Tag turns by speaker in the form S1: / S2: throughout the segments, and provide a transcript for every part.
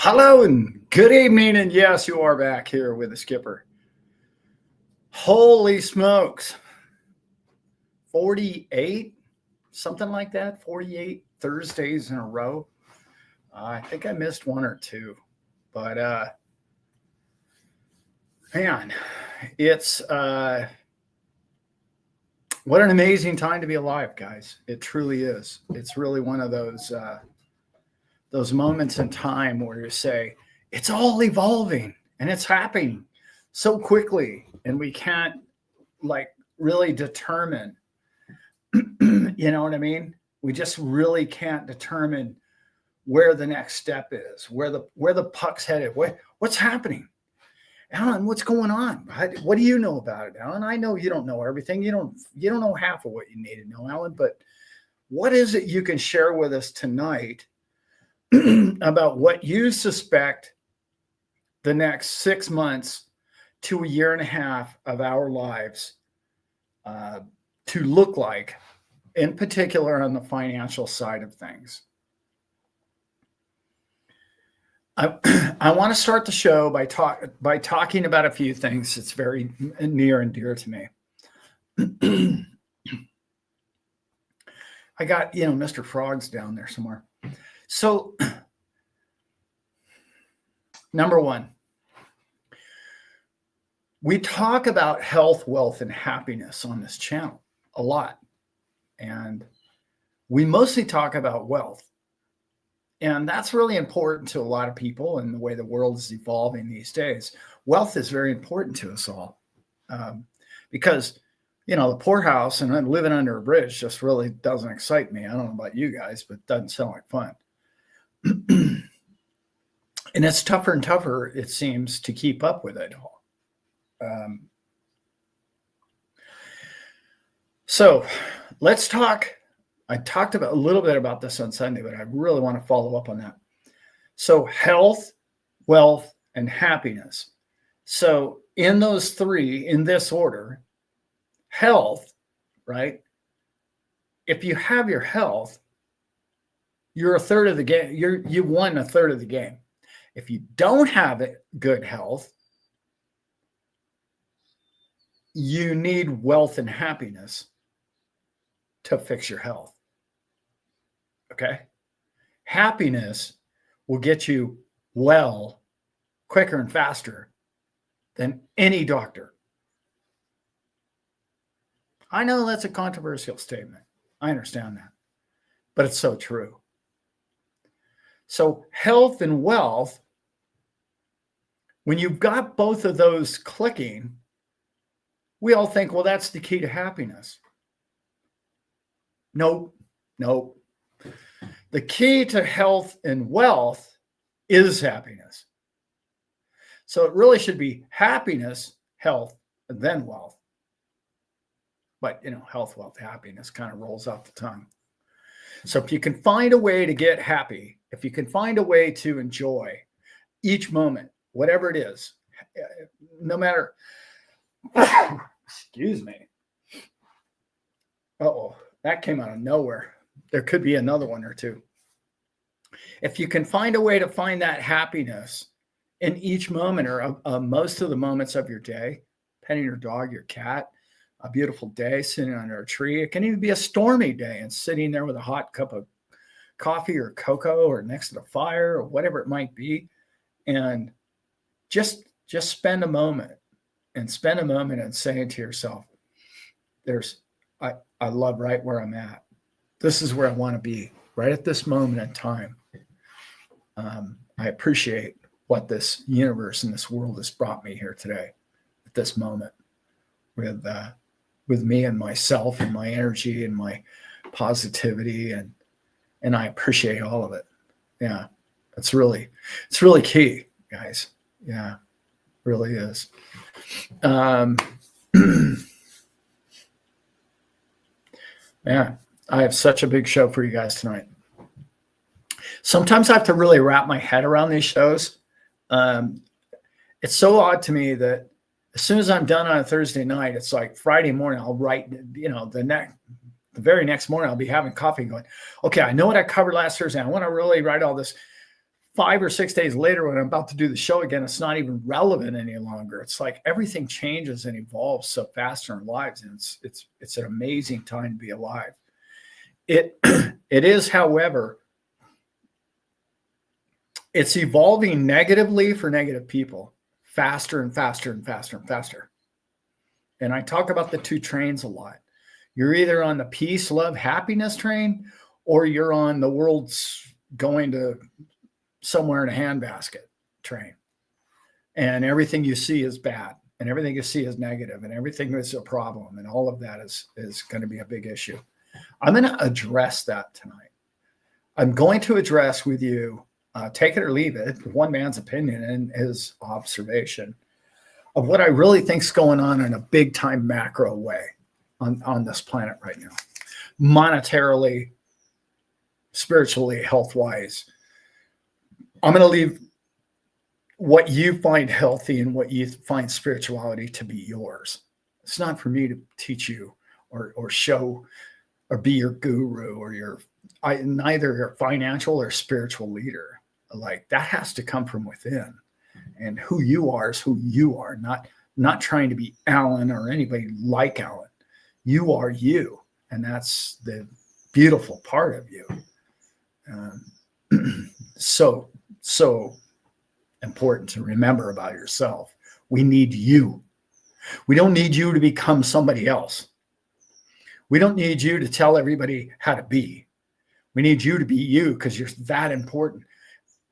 S1: Hello and good evening. And yes, you are back here with the skipper. Holy smokes. 48, something like that. 48 Thursdays in a row. I think I missed one or two, but man, it's what an amazing time to be alive, guys. It truly is. It's really one of those moments in time where you say it's all evolving and it's happening so quickly, and we can't like really determine. You know what I mean? We just really can't determine where the next step is, where the puck's headed, what's happening. Alan, what's going on? What do you know about it, Alan? I know you don't know everything. You don't know half of what you need to know, Alan, but what is it you can share with us tonight about what you suspect the next 6 months to a year and a half of our lives to look like, in particular on the financial side of things? I want to start the show by talking about a few things that's very near and dear to me. I got, Mr. Frog's down there somewhere. So, number one, we talk about health, wealth, and happiness on this channel a lot. And we mostly talk about wealth. And that's really important to a lot of people in the way the world is evolving these days. Wealth is very important to us all because, the poorhouse and living under a bridge just really doesn't excite me. I don't know about you guys, but it doesn't sound like fun. And it's tougher and tougher, it seems, to keep up with it all. So let's talk. I talked about a little bit about this on Sunday, but I really want to follow up on that. So health, wealth, and happiness. So in those three, in this order, health, right? If you have your health, you're a third of the game. You won a third of the game. If you don't have good health, you need wealth and happiness to fix your health. Okay? Happiness will get you well quicker and faster than any doctor. I know that's a controversial statement. I understand that. But it's so true. So health and wealth, when you've got both of those clicking, we all think, well, that's the key to happiness. Nope. The key to health and wealth is happiness. So it really should be happiness, health, and then wealth. But, health, wealth, happiness kind of rolls off the tongue. So if you can find a way to get happy, if you can find a way to enjoy each moment, whatever it is, no matter, excuse me. Uh-oh, that came out of nowhere. There could be another one or two. If you can find a way to find that happiness in each moment or most of the moments of your day, petting your dog, your cat, a beautiful day sitting under a tree. It can even be a stormy day and sitting there with a hot cup of coffee or cocoa or next to the fire or whatever it might be. And just spend a moment and saying to yourself, I love right where I'm at. This is where I want to be right at this moment in time. I appreciate what this universe and this world has brought me here today at this moment with me and myself and my energy and my positivity. And I appreciate all of it. Yeah. It's really key, guys. Yeah, really is. Man, I have such a big show for you guys tonight. Sometimes I have to really wrap my head around these shows. It's so odd to me that as soon as I'm done on a Thursday night, it's like Friday morning, I'll write, the very next morning, I'll be having coffee going, okay, I know what I covered last Thursday. I want to really write all this 5 or 6 days later, when I'm about to do the show again, it's not even relevant any longer. It's like everything changes and evolves so fast in our lives, and it's an amazing time to be alive. It is, however, it's evolving negatively for negative people, faster and faster and faster and faster. And I talk about the two trains a lot. You're either on the peace, love, happiness train, or you're on the world's going to somewhere in a handbasket train. And everything you see is bad, and everything you see is negative, and everything is a problem. And all of that is going to be a big issue. I'm going to address that tonight. I'm going to address with you, take it or leave it, one man's opinion and his observation of what I really think is going on in a big time macro way on this planet right now, monetarily, spiritually, health wise. I'm going to leave what you find healthy and what you find spirituality to be yours. It's not for me to teach you or show or be your guru or neither your financial or spiritual leader. Like, that has to come from within, and who you are is who you are, not trying to be Alan or anybody like Alan. You are you, and that's the beautiful part of you. So important to remember about yourself. We need you. We don't need you to become somebody else. We don't need you to tell everybody how to be. We need you to be you, because you're that important.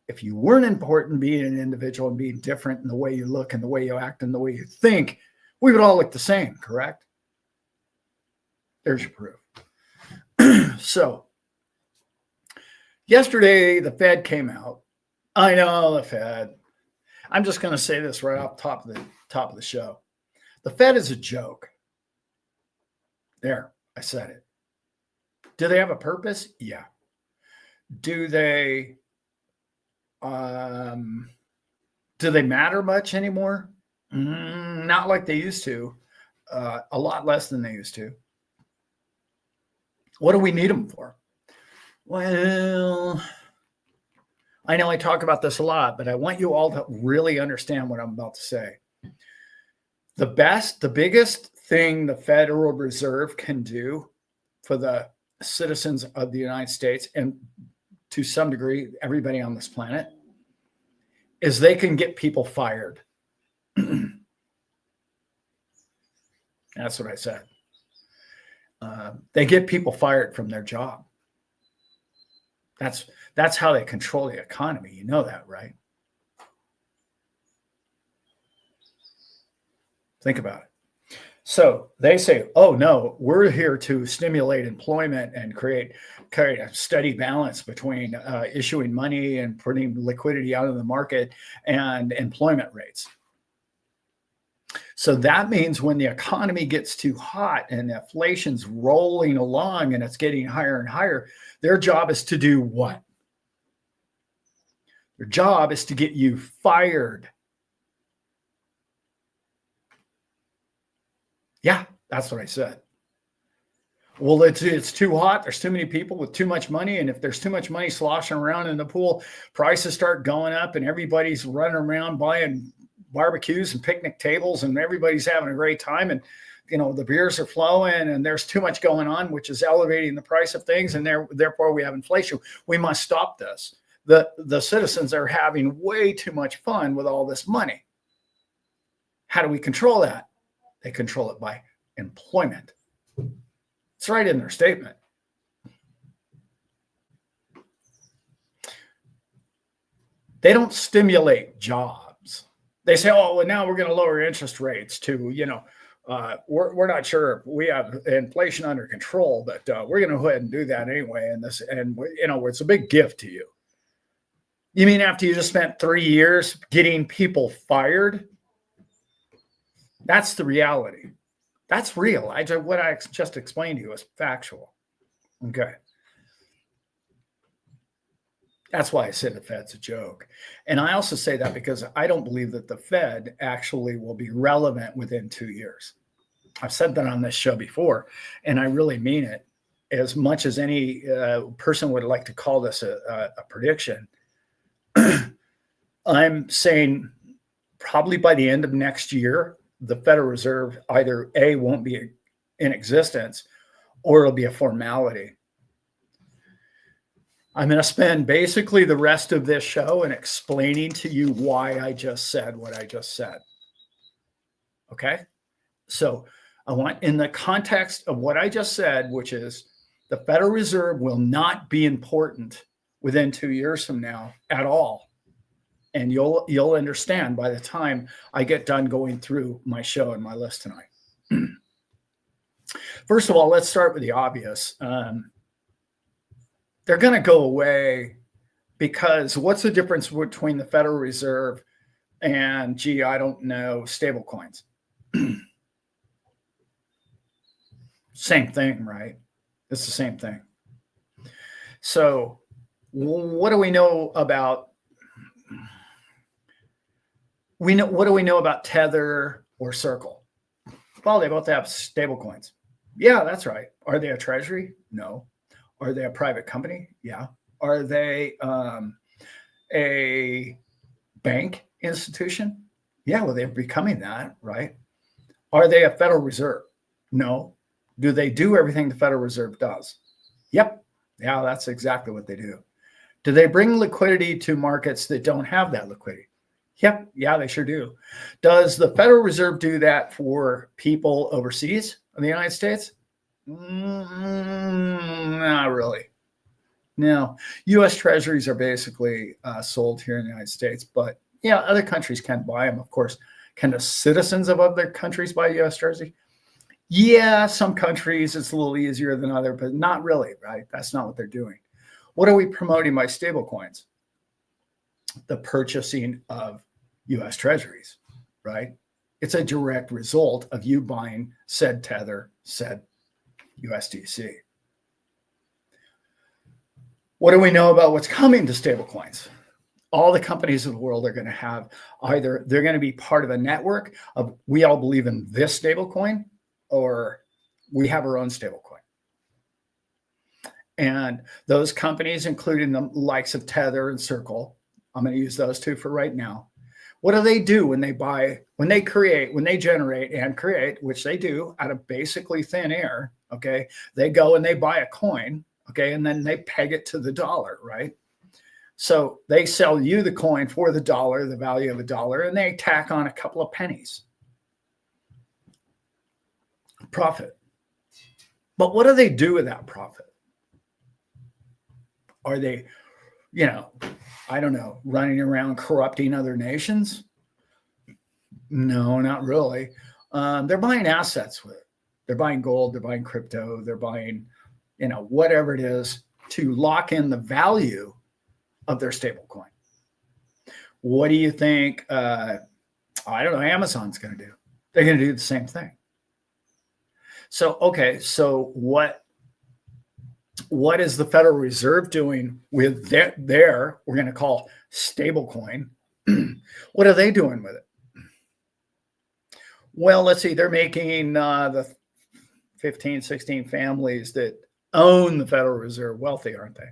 S1: If you weren't important being an individual and being different in the way you look and the way you act and the way you think, we would all look the same, correct? There's your proof. So yesterday, the Fed came out. I know the Fed. I'm just going to say this right off top of the show. The Fed is a joke. There, I said it. Do they have a purpose? Yeah. Do they matter much anymore? Not like they used to. A lot less than they used to. What do we need them for? Well, I know I talk about this a lot, but I want you all to really understand what I'm about to say. The biggest thing the Federal Reserve can do for the citizens of the United States, and to some degree, everybody on this planet, is they can get people fired. That's what I said. They get people fired from their job. That's how they control the economy. You know that, right? Think about it. So they say, oh, no, we're here to stimulate employment and create a steady balance between issuing money and putting liquidity out of the market and employment rates. So that means when the economy gets too hot and inflation's rolling along and it's getting higher and higher, their job is to do what? Their job is to get you fired. Yeah, that's what I said. Well, it's too hot. There's too many people with too much money. And if there's too much money sloshing around in the pool, prices start going up and everybody's running around buying barbecues and picnic tables and everybody's having a great time. And, the beers are flowing and there's too much going on, which is elevating the price of things. And therefore we have inflation. We must stop this. The citizens are having way too much fun with all this money. How do we control that? They control it by employment. It's right in their statement. They don't stimulate jobs. They say, oh, well, now we're going to lower interest rates to, we're not sure if we have inflation under control, but we're going to go ahead and do that anyway. And it's a big gift to you. You mean after you just spent 3 years getting people fired? That's the reality. That's real. What I just explained to you is factual. Okay. That's why I say the Fed's a joke. And I also say that because I don't believe that the Fed actually will be relevant within 2 years. I've said that on this show before, and I really mean it. As much as any person would like to call this a prediction, I'm saying probably by the end of next year, the Federal Reserve either A, won't be in existence, or it'll be a formality. I'm going to spend basically the rest of this show in explaining to you why I just said what I just said. Okay? So I want, in the context of what I just said, which is the Federal Reserve will not be important within 2 years from now at all. And you'll understand by the time I get done going through my show and my list tonight. First of all, let's start with the obvious. They're going to go away because what's the difference between the Federal Reserve and, gee, I don't know, stable coins? Same thing, right? It's the same thing. So what do we know about, what do we know about Tether or Circle? Well, they both have stable coins. Yeah, that's right. Are they a treasury? No. Are they a private company? Yeah. Are they a bank institution? Yeah, well, they're becoming that, right? Are they a Federal Reserve? No. Do they do everything the Federal Reserve does? Yep. Yeah, that's exactly what they do. Do they bring liquidity to markets that don't have that liquidity? Yep. Yeah, they sure do. Does the Federal Reserve do that for people overseas in the United States? Not really. No. U.S. treasuries are basically sold here in the United States, but yeah, other countries can buy them, of course. Can the citizens of other countries buy U.S. treasury? Yeah, some countries it's a little easier than other, but not really, right? That's not what they're doing. What are we promoting by stable coins? The purchasing of U.S. treasuries, right? It's a direct result of you buying said Tether, said USDC. What do we know about what's coming to stablecoins? All the companies of the world are going to have either they're going to be part of a network of we all believe in this stablecoin, or we have our own stablecoin. And those companies, including the likes of Tether and Circle, I'm going to use those two for right now. What do they do when they buy, when they create, when they generate and create, which they do out of basically thin air? Okay, they go and they buy a coin. Okay, and then they peg it to the dollar, right? So they sell you the coin for the dollar, the value of a dollar, and they tack on a couple of pennies. Profit. But what do they do with that profit? Are they, I don't know, running around corrupting other nations? No, not really. They're buying assets with it. They're buying gold, they're buying crypto, they're buying, whatever it is to lock in the value of their stable coin. What do you think? I don't know, Amazon's going to do? They're going to do the same thing. So, okay, so what is the Federal Reserve doing with their we're going to call stable coin? What are they doing with it? Well, let's see, they're making the 15, 16 families that own the Federal Reserve wealthy, aren't they?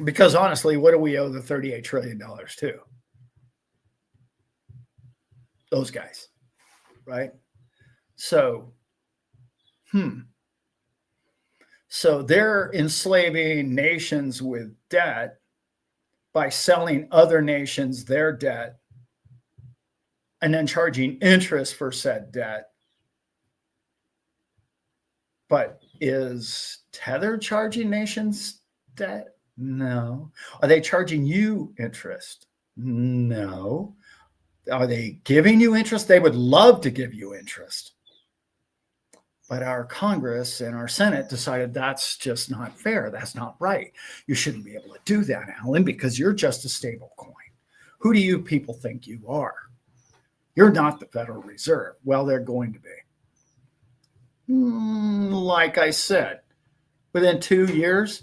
S1: Because honestly, what do we owe the $38 trillion to? Those guys, right? So, So they're enslaving nations with debt by selling other nations their debt and then charging interest for said debt. But is Tether charging nations debt? No. Are they charging you interest? No. Are they giving you interest? They would love to give you interest. But our Congress and our Senate decided that's just not fair. That's not right. You shouldn't be able to do that, Alan, because you're just a stable coin. Who do you people think you are? You're not the Federal Reserve. Well, they're going to be. Like I said, within 2 years,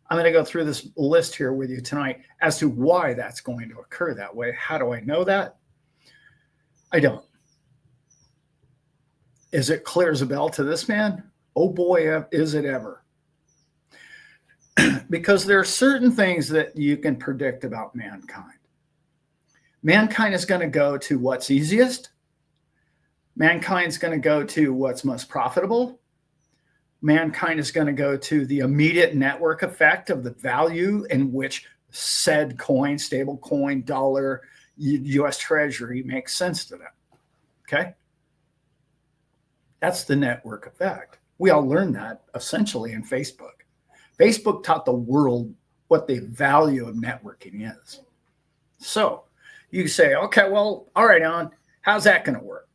S1: I'm going to go through this list here with you tonight as to why that's going to occur that way. How do I know that? I don't. Is it clear as a bell to this man? Oh boy, is it ever. because there are certain things that you can predict about mankind. Mankind is going to go to what's easiest. Mankind's going to go to what's most profitable. Mankind is going to go to the immediate network effect of the value in which said coin, stable coin, dollar, US Treasury makes sense to them. Okay? That's the network effect. We all learned that essentially in Facebook. Facebook taught the world what the value of networking is. So you say, okay, well, all right, Alan, how's that going to work?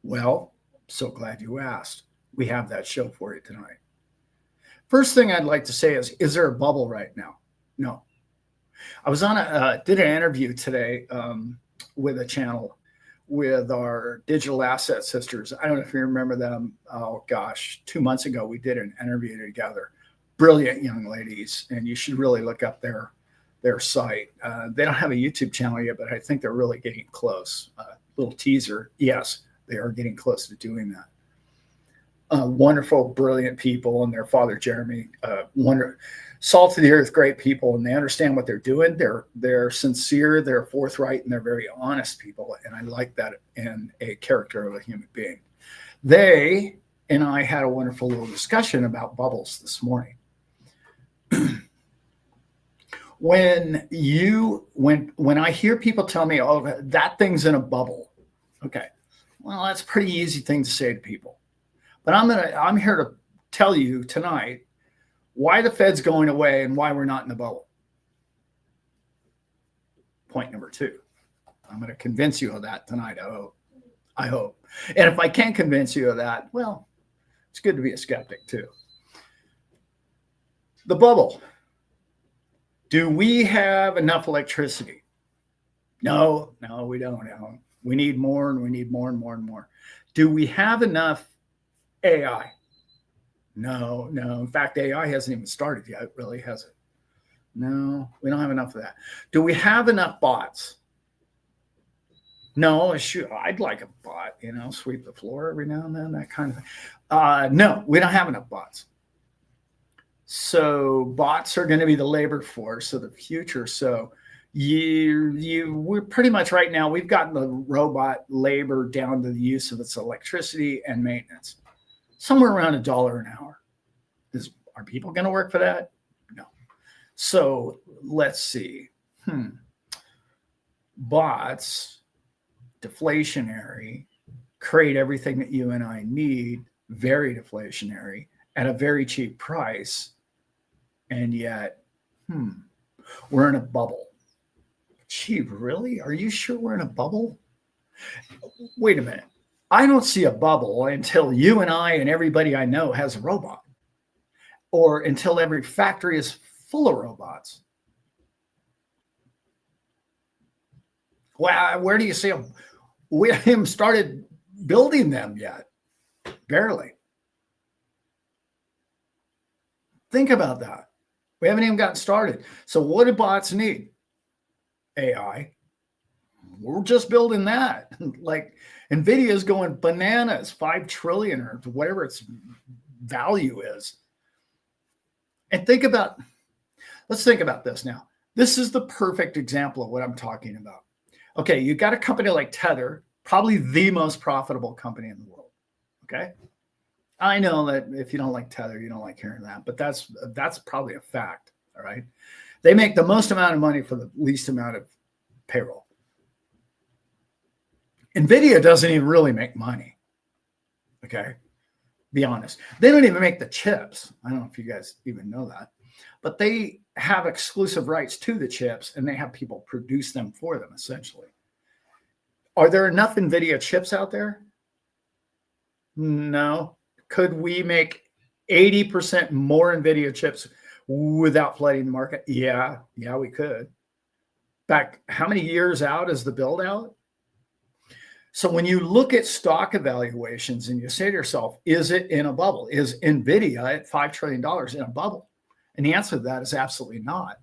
S1: Well, so glad you asked. We have that show for you tonight. First thing I'd like to say is there a bubble right now? No. I was on did an interview today with a channel with our digital asset sisters. I don't know if you remember them. Oh gosh, 2 months ago, we did an interview together. Brilliant young ladies. And you should really look up their site. They don't have a YouTube channel yet, but I think they're really getting close. Little teaser. Yes, they are getting close to doing that. Wonderful, brilliant people, and their father, Jeremy, salt of the earth, great people, and they understand what they're doing. They're sincere, they're forthright, and they're very honest people. And I like that in a character of a human being. They and I had a wonderful little discussion about bubbles this morning. When I hear people tell me, oh, that thing's in a bubble. Okay. Well, that's a pretty easy thing to say to people. But I'm here to tell you tonight why the Fed's going away and why we're not in the bubble. Point number 2. I'm going to convince you of that tonight. I hope. And if I can't convince you of that, well, it's good to be a skeptic too. The bubble. Do we have enough electricity? No, we don't. We need more, and we need more and more and more. Do we have enough AI? No. In fact, AI hasn't even started yet, really, has it? No, we don't have enough of that. Do we have enough bots? No, sure, I'd like a bot, sweep the floor every now and then, that kind of thing. No, we don't have enough bots. So bots are going to be the labor force of the future. So we're pretty much right now, we've gotten the robot labor down to the use of its electricity and maintenance. Somewhere around $1 an hour. Are people going to work for that? No. So let's see. Bots, deflationary, create everything that you and I need, very deflationary, at a very cheap price. And yet, we're in a bubble. Gee, really? Are you sure we're in a bubble? Wait a minute. I don't see a bubble until you and I and everybody I know has a robot, or until every factory is full of robots. Well, where do you see them? We haven't even started building them yet. Barely. Think about that. We haven't even gotten started. So what do bots need? AI. We're just building that. Like NVIDIA is going bananas, 5 trillion or whatever its value is. And let's think about this now. This is the perfect example of what I'm talking about. Okay, you got a company like Tether, probably the most profitable company in the world. Okay. I know that if you don't like Tether, you don't like hearing that, but that's probably a fact. All right. They make the most amount of money for the least amount of payroll. NVIDIA doesn't even really make money. Okay. Be honest. They don't even make the chips. I don't know if you guys even know that, but they have exclusive rights to the chips and they have people produce them for them essentially. Are there enough NVIDIA chips out there? No. Could we make 80% more NVIDIA chips without flooding the market? Yeah, we could. Back, how many years out is the build out? So when you look at stock evaluations and you say to yourself, is it in a bubble? Is NVIDIA at $5 trillion in a bubble? And the answer to that is absolutely not.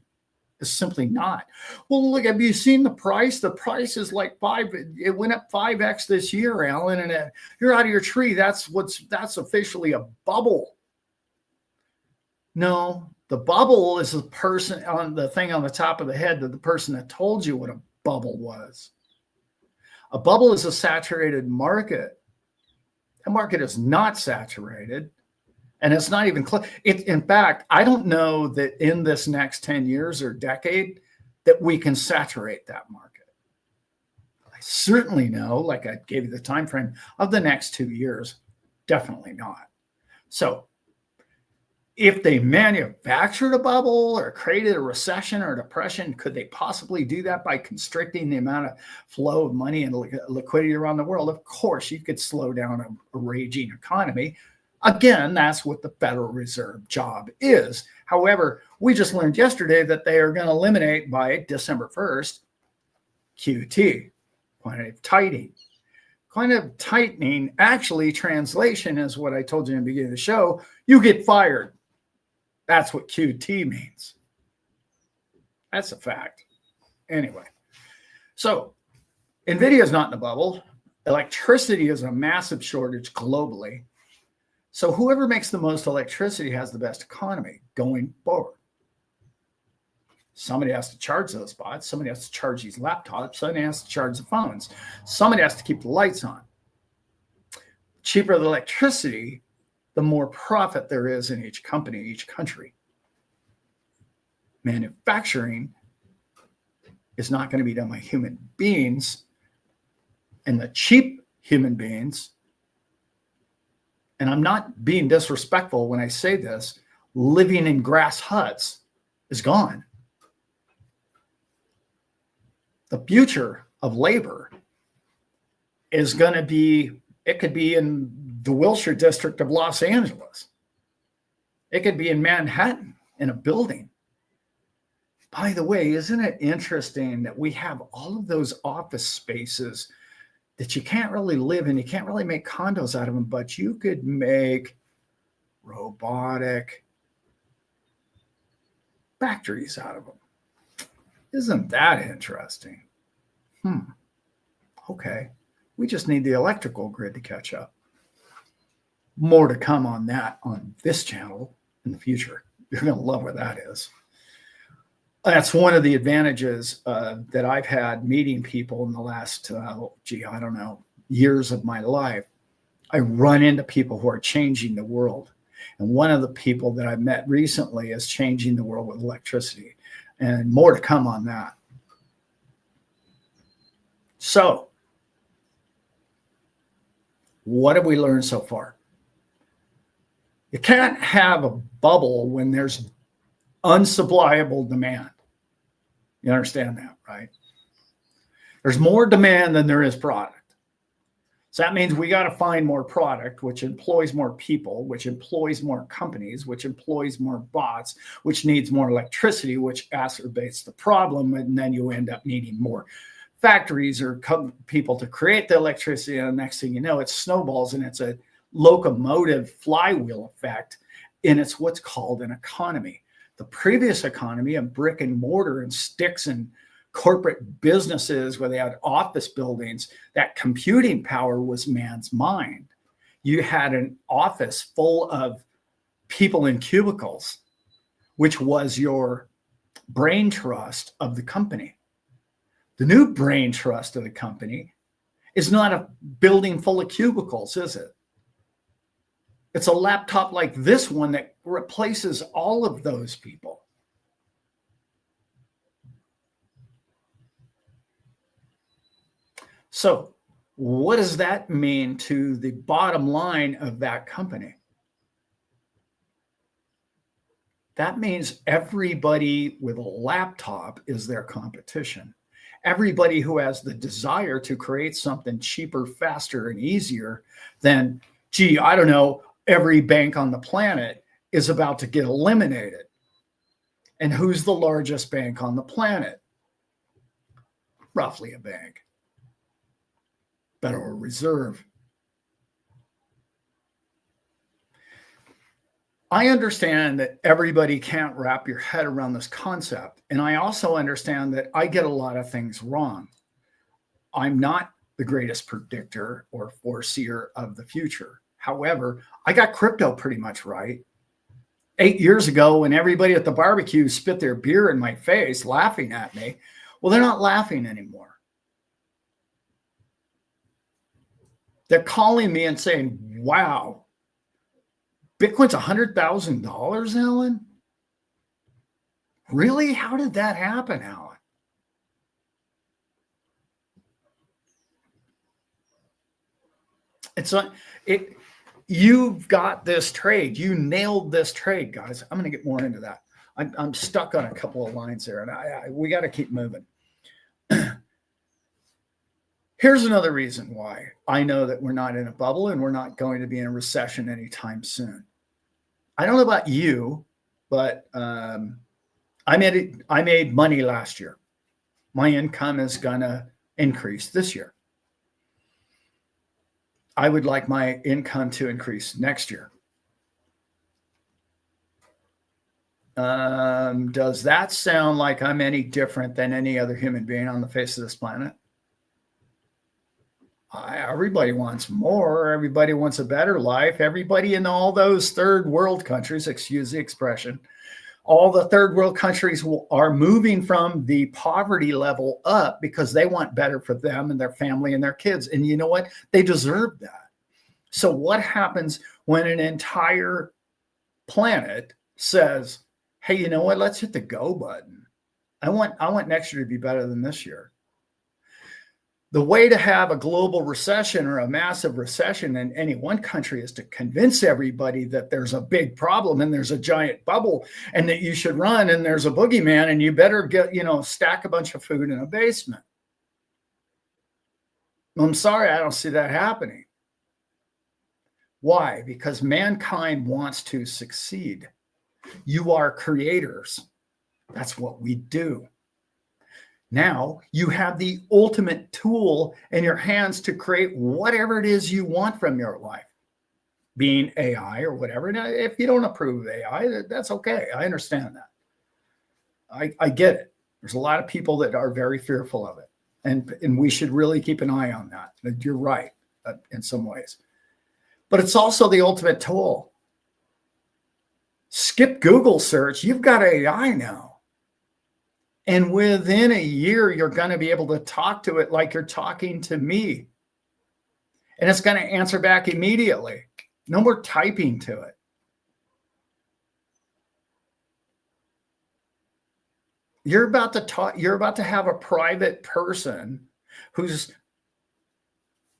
S1: It's simply not. Well, look, have you seen the price? The price is like it went up 5x this year, Alan, and you're out of your tree. That's officially a bubble. No, the bubble is the person on the thing on the top of the head, that the person that told you what a bubble was. A bubble is a saturated market. The market is not saturated, and it's not even close. In fact, I don't know that in this next 10 years or decade that we can saturate that market. I certainly know, like I gave you the time frame of the next 2 years, definitely not. So if they manufactured a bubble or created a recession or a depression, could they possibly do that by constricting the amount of flow of money and liquidity around the world? Of course, you could slow down a raging economy. Again, that's what the Federal Reserve job is. However, we just learned yesterday that they are going to eliminate by December 1st QT, quantitative tightening. Quantitative tightening, actually, translation is what I told you in the beginning of the show. You get fired. That's what QT means. That's a fact. Anyway, so NVIDIA is not in the bubble. Electricity is a massive shortage globally. So whoever makes the most electricity has the best economy going forward. Somebody has to charge those bots. Somebody has to charge these laptops. Somebody has to charge the phones. Somebody has to keep the lights on. Cheaper the electricity, the more profit there is in each company, each country. Manufacturing is not going to be done by human beings, and the cheap human beings, and I'm not being disrespectful when I say this, living in grass huts is gone. The future of labor is going to be, it could be in the Wilshire district of Los Angeles. It could be in Manhattan in a building. By the way, isn't it interesting that we have all of those office spaces that you can't really live in, you can't really make condos out of them, but you could make robotic factories out of them. Isn't that interesting? Okay. We just need the electrical grid to catch up. More to come on that on this channel in the future. You're going to love where that is. That's one of the advantages that I've had meeting people in the last, I don't know, years of my life. I run into people who are changing the world. And one of the people that I met recently is changing the world with electricity. And more to come on that. So, what have we learned so far? You can't have a bubble when there's unsupplyable demand. You understand that, right? There's more demand than there is product. So that means we got to find more product, which employs more people, which employs more companies, which employs more bots, which needs more electricity, which exacerbates the problem. And then you end up needing more factories or people to create the electricity. And the next thing you know, it snowballs, and it's a locomotive flywheel effect. And it's what's called an economy. The previous economy of brick and mortar and sticks and corporate businesses where they had office buildings, that computing power was man's mind. You had an office full of people in cubicles, which was your brain trust of the company. The new brain trust of the company is not a building full of cubicles, is it? It's a laptop like this one that replaces all of those people. So what does that mean to the bottom line of that company? That means everybody with a laptop is their competition. Everybody who has the desire to create something cheaper, faster, and easier than, I don't know, every bank on the planet is about to get eliminated. And who's the largest bank on the planet? Roughly a bank. Federal Reserve. I understand that everybody can't wrap your head around this concept. And I also understand that I get a lot of things wrong. I'm not the greatest predictor or foreseer of the future. However, I got crypto pretty much right. 8 years ago when everybody at the barbecue spit their beer in my face, laughing at me. Well, they're not laughing anymore. They're calling me and saying, wow, Bitcoin's $100,000, Alan? Really? How did that happen, Alan? It's not, you've got this trade. You nailed this trade, guys. I'm going to get more into that. I'm stuck on a couple of lines there, and we got to keep moving. Here's another reason why I know that we're not in a bubble and we're not going to be in a recession anytime soon. I don't know about you, but I made money last year. My income is going to increase this year. I would like my income to increase next year. Does that sound like I'm any different than any other human being on the face of this planet? Everybody wants more. Everybody wants a better life. Everybody in all those third world countries, excuse the expression, all the third world countries are moving from the poverty level up because they want better for them and their family and their kids. And you know what? They deserve that. So what happens when an entire planet says, hey, you know what? Let's hit the go button. I want next year to be better than this year. The way to have a global recession or a massive recession in any one country is to convince everybody that there's a big problem and there's a giant bubble and that you should run and there's a boogeyman and you better get, stack a bunch of food in a basement. I'm sorry, I don't see that happening. Why? Because mankind wants to succeed. You are creators. That's what we do. Now you have the ultimate tool in your hands to create whatever it is you want from your life, being AI or whatever. Now, if you don't approve of AI, that's okay. I understand that. I get it. There's a lot of people that are very fearful of it. And we should really keep an eye on that. You're right in some ways. But it's also the ultimate tool. Skip Google search. You've got AI now. And within a year, you're going to be able to talk to it like you're talking to me. And it's going to answer back immediately. No more typing to it. You're about to have a private person who's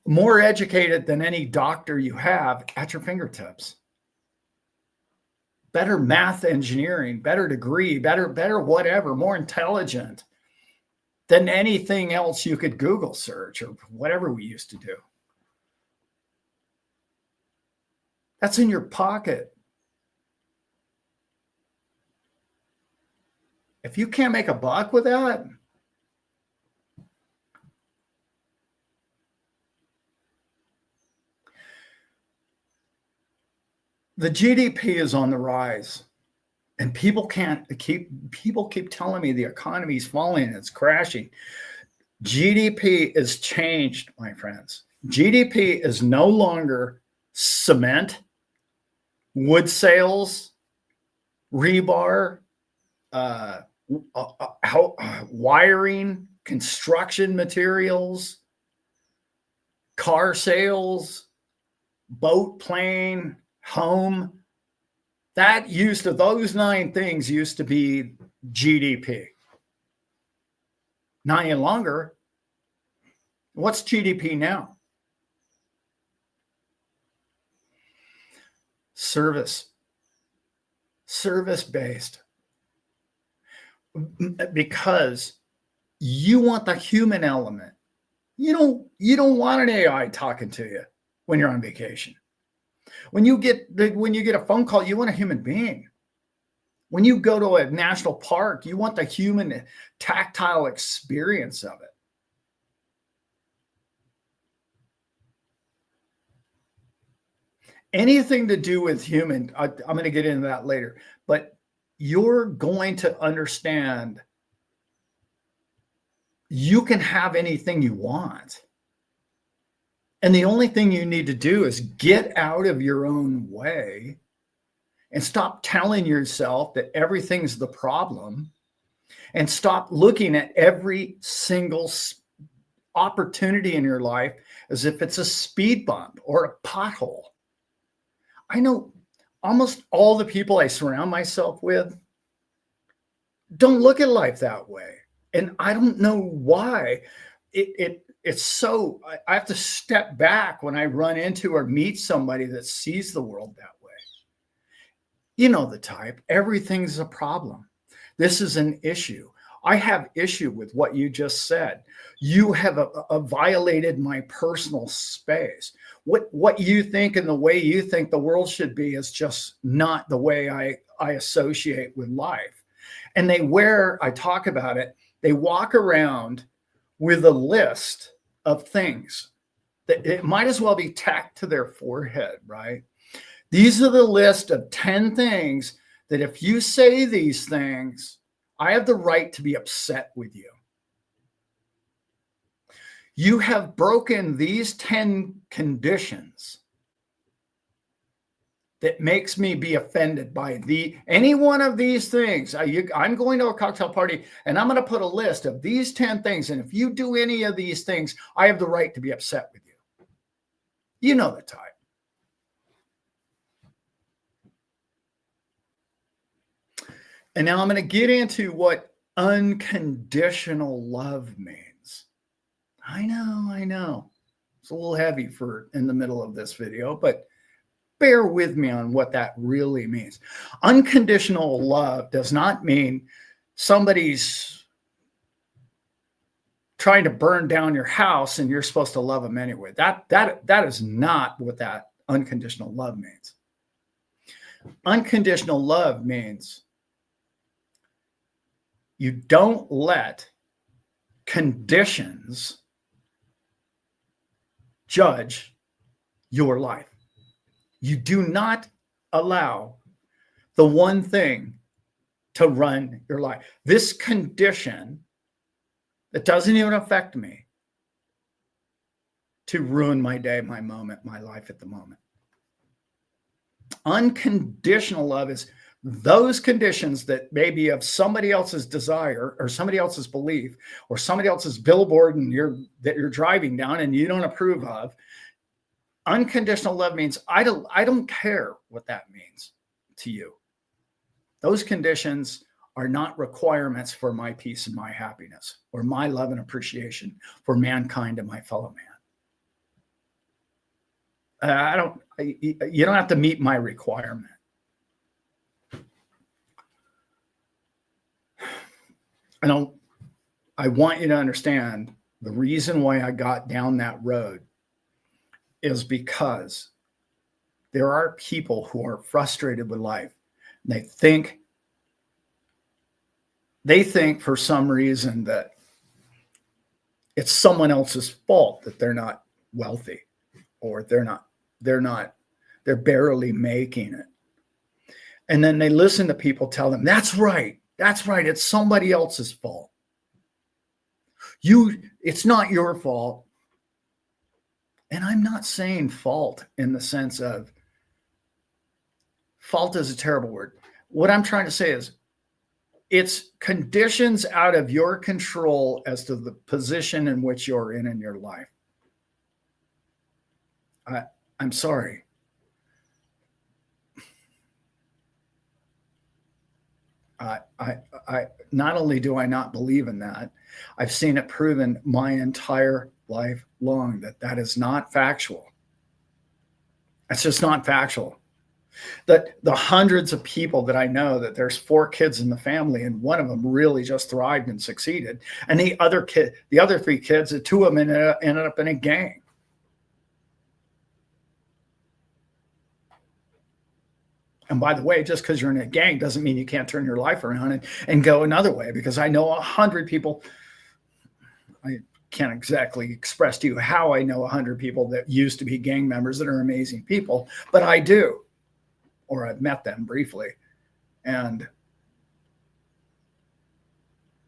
S1: more educated than any doctor you have at your fingertips. Better math engineering, better degree, better whatever, more intelligent than anything else you could Google search or whatever we used to do. That's in your pocket. If you can't make a buck with that, the GDP is on the rise, and people keep telling me the economy is falling and it's crashing. GDP is changed, my friends. GDP is no longer cement, wood sales, rebar, wiring, construction materials, car sales, boat, plane, home. Those 9 things used to be GDP. Not any longer. What's GDP now? Service-based. Because you want the human element. You don't want an AI talking to you when you're on vacation. When you get a phone call, you want a human being. When you go to a national park, you want the human tactile experience of it. Anything to do with human, I'm going to get into that later, but you're going to understand you can have anything you want. And the only thing you need to do is get out of your own way and stop telling yourself that everything's the problem, and stop looking at every single opportunity in your life as if it's a speed bump or a pothole. I know almost all the people I surround myself with don't look at life that way. And I don't know why. It's so, I have to step back when I run into or meet somebody that sees the world that way. You know the type. Everything's a problem. This is an issue. I have issue with what you just said. You have violated my personal space. What you think and the way you think the world should be is just not the way I associate with life. And I talk about it, they walk around with a list of things that it might as well be tacked to their forehead, right? These are the list of 10 things that if you say these things, I have the right to be upset with you. You have broken these 10 conditions that makes me be offended by any one of these things. I'm going to a cocktail party and I'm going to put a list of these 10 things. And if you do any of these things, I have the right to be upset with you. You know the type. And now I'm going to get into what unconditional love means. I know. It's a little heavy in the middle of this video, but bear with me on what that really means. Unconditional love does not mean somebody's trying to burn down your house and you're supposed to love them anyway. That is not what that unconditional love means. Unconditional love means you don't let conditions judge your life. You do not allow the one thing to run your life. This condition that doesn't even affect me to ruin my day, my moment, my life at the moment. Unconditional love is those conditions that may be of somebody else's desire or somebody else's belief or somebody else's billboard that you're driving down and you don't approve of. Unconditional love means I don't care what that means to you. Those conditions are not requirements for my peace and my happiness or my love and appreciation for mankind and my fellow man. You don't have to meet my requirement. I want you to understand the reason why I got down that road is because there are people who are frustrated with life. They think for some reason that it's someone else's fault that they're not wealthy or they're barely making it. And then they listen to people tell them, that's right. It's somebody else's fault. It's not your fault. And I'm not saying fault in the sense of fault is a terrible word. What I'm trying to say is it's conditions out of your control as to the position in which you're in your life. I'm sorry. I not only do I not believe in that, I've seen it proven my entire life long that is not factual. It's just not factual. That the hundreds of people that I know that there's 4 kids in the family and one of them really just thrived and succeeded, and the other 3 kids, the 2 of them ended up in a gang. And by the way, just because you're in a gang doesn't mean you can't turn your life around and go another way, because I know 100 people. I can't exactly express to you how I know 100 people that used to be gang members that are amazing people, but I do, or I've met them briefly, and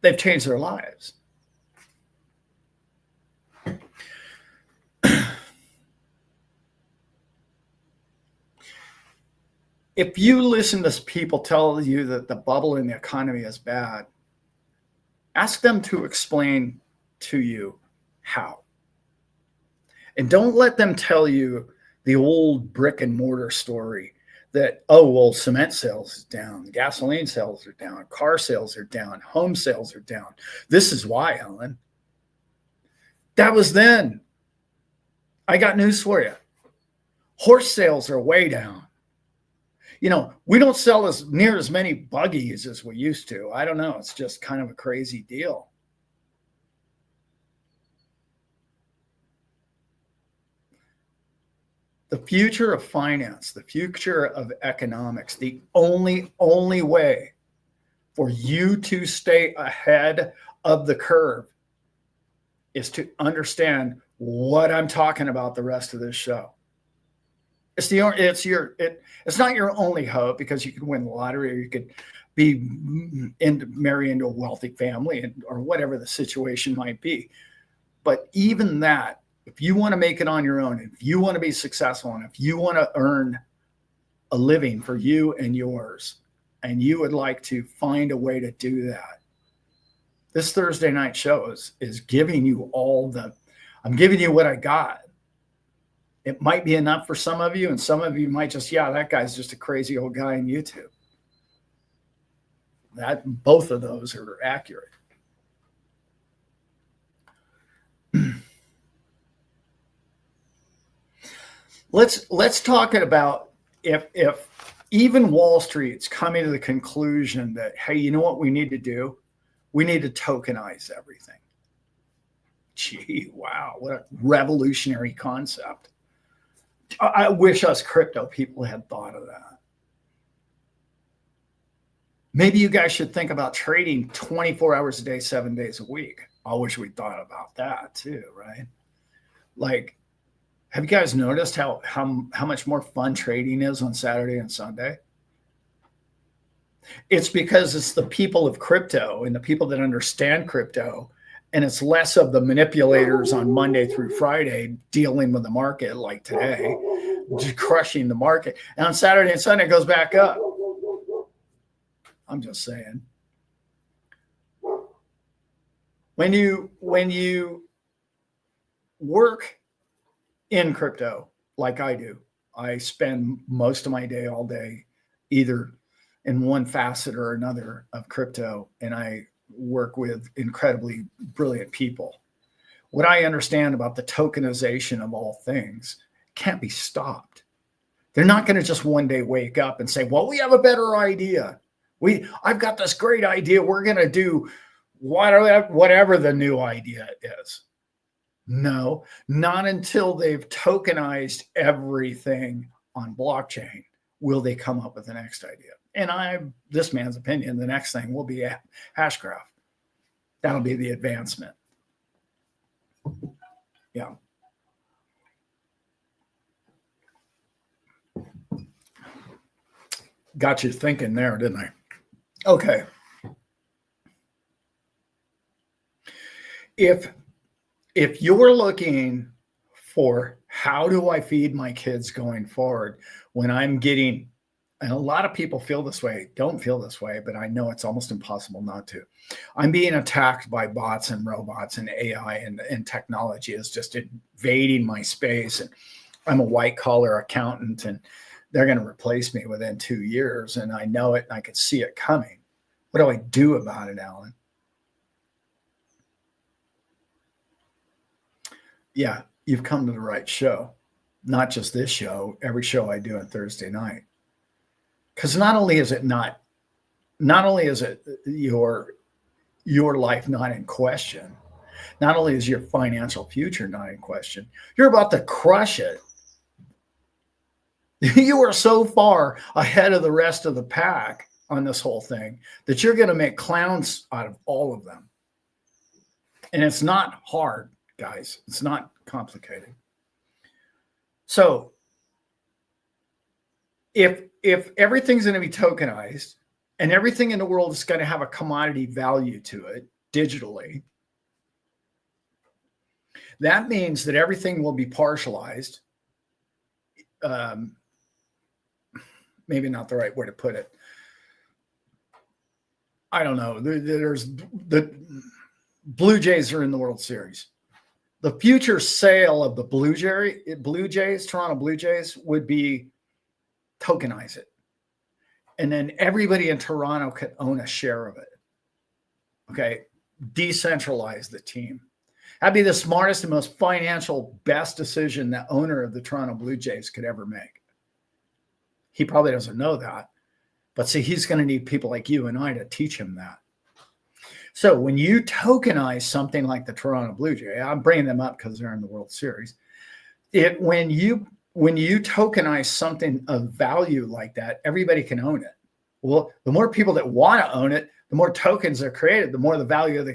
S1: they've changed their lives. if you listen to people tell you that the bubble in the economy is bad, ask them to explain to you how. And don't let them tell you the old brick and mortar story that, oh, well, cement sales is down, gasoline sales are down, car sales are down, home sales are down. This is why, Ellen. That was then. I got news for you. Horse sales are way down. You know, we don't sell as near as many buggies as we used to. I don't know. It's just kind of a crazy deal. The future of finance, the future of economics, the only way for you to stay ahead of the curve is to understand what I'm talking about the rest of this show. It's not your only hope, because you could win the lottery, or you could marry into a wealthy family, or whatever the situation might be. But even that, if you want to make it on your own, if you want to be successful, and if you want to earn a living for you and yours, and you would like to find a way to do that, this Thursday night show is giving you I'm giving you what I got. It might be enough for some of you, and some of you might just, yeah, that guy's just a crazy old guy on YouTube. Both of those are accurate. Let's talk about if even Wall Street's coming to the conclusion that, hey, you know what we need to do? We need to tokenize everything. Gee, wow, what a revolutionary concept. I wish us crypto people had thought of that. Maybe you guys should think about trading 24 hours a day, 7 days a week. I wish we thought about that too, right? Like, have you guys noticed how much more fun trading is on Saturday and Sunday? It's because it's the people of crypto and the people that understand crypto, and it's less of the manipulators on Monday through Friday dealing with the market like today, just crushing the market. And on Saturday and Sunday, it goes back up. I'm just saying. When you work in crypto like I do, I spend most of my day all day either in one facet or another of crypto, and I work with incredibly brilliant people. What I understand about the tokenization of all things can't be stopped. They're not going to just one day wake up and say, well, we have a better idea. I've got this great idea. We're going to do whatever the new idea is. No, not until they've tokenized everything on blockchain will they come up with the next idea. And this man's opinion, the next thing will be Hashgraph. That'll be the advancement. Yeah. Got you thinking there, didn't I? Okay. If you're looking for how do I feed my kids going forward when I'm getting, and a lot of people feel this way, don't feel this way, but I know it's almost impossible not to. I'm being attacked by bots and robots, and AI and technology is just invading my space. And I'm a white collar accountant, and they're going to replace me within 2 years. And I know it, and I can see it coming. What do I do about it, Alan? Yeah, you've come to the right show. Not just this show, every show I do on Thursday night. Because not only is it your life not in question, not only is your financial future not in question, you're about to crush it. You are so far ahead of the rest of the pack on this whole thing that you're going to make clowns out of all of them. And it's not hard, guys. It's not complicated. So if everything's going to be tokenized and everything in the world is going to have a commodity value to it digitally, that means that everything will be partialized. maybe not the right way to put it. I don't know. There's the Blue Jays are in the World Series. The future sale of the Blue Jays, Toronto Blue Jays, would be tokenize it. And then everybody in Toronto could own a share of it. Okay. Decentralize the team. That'd be the smartest and most financial best decision the owner of the Toronto Blue Jays could ever make. He probably doesn't know that. But see, he's going to need people like you and I to teach him that. So when you tokenize something like the Toronto Blue Jays, I'm bringing them up because they're in the World Series. When you tokenize something of value like that, everybody can own it. Well, the more people that want to own it, the more tokens are created, the more the value of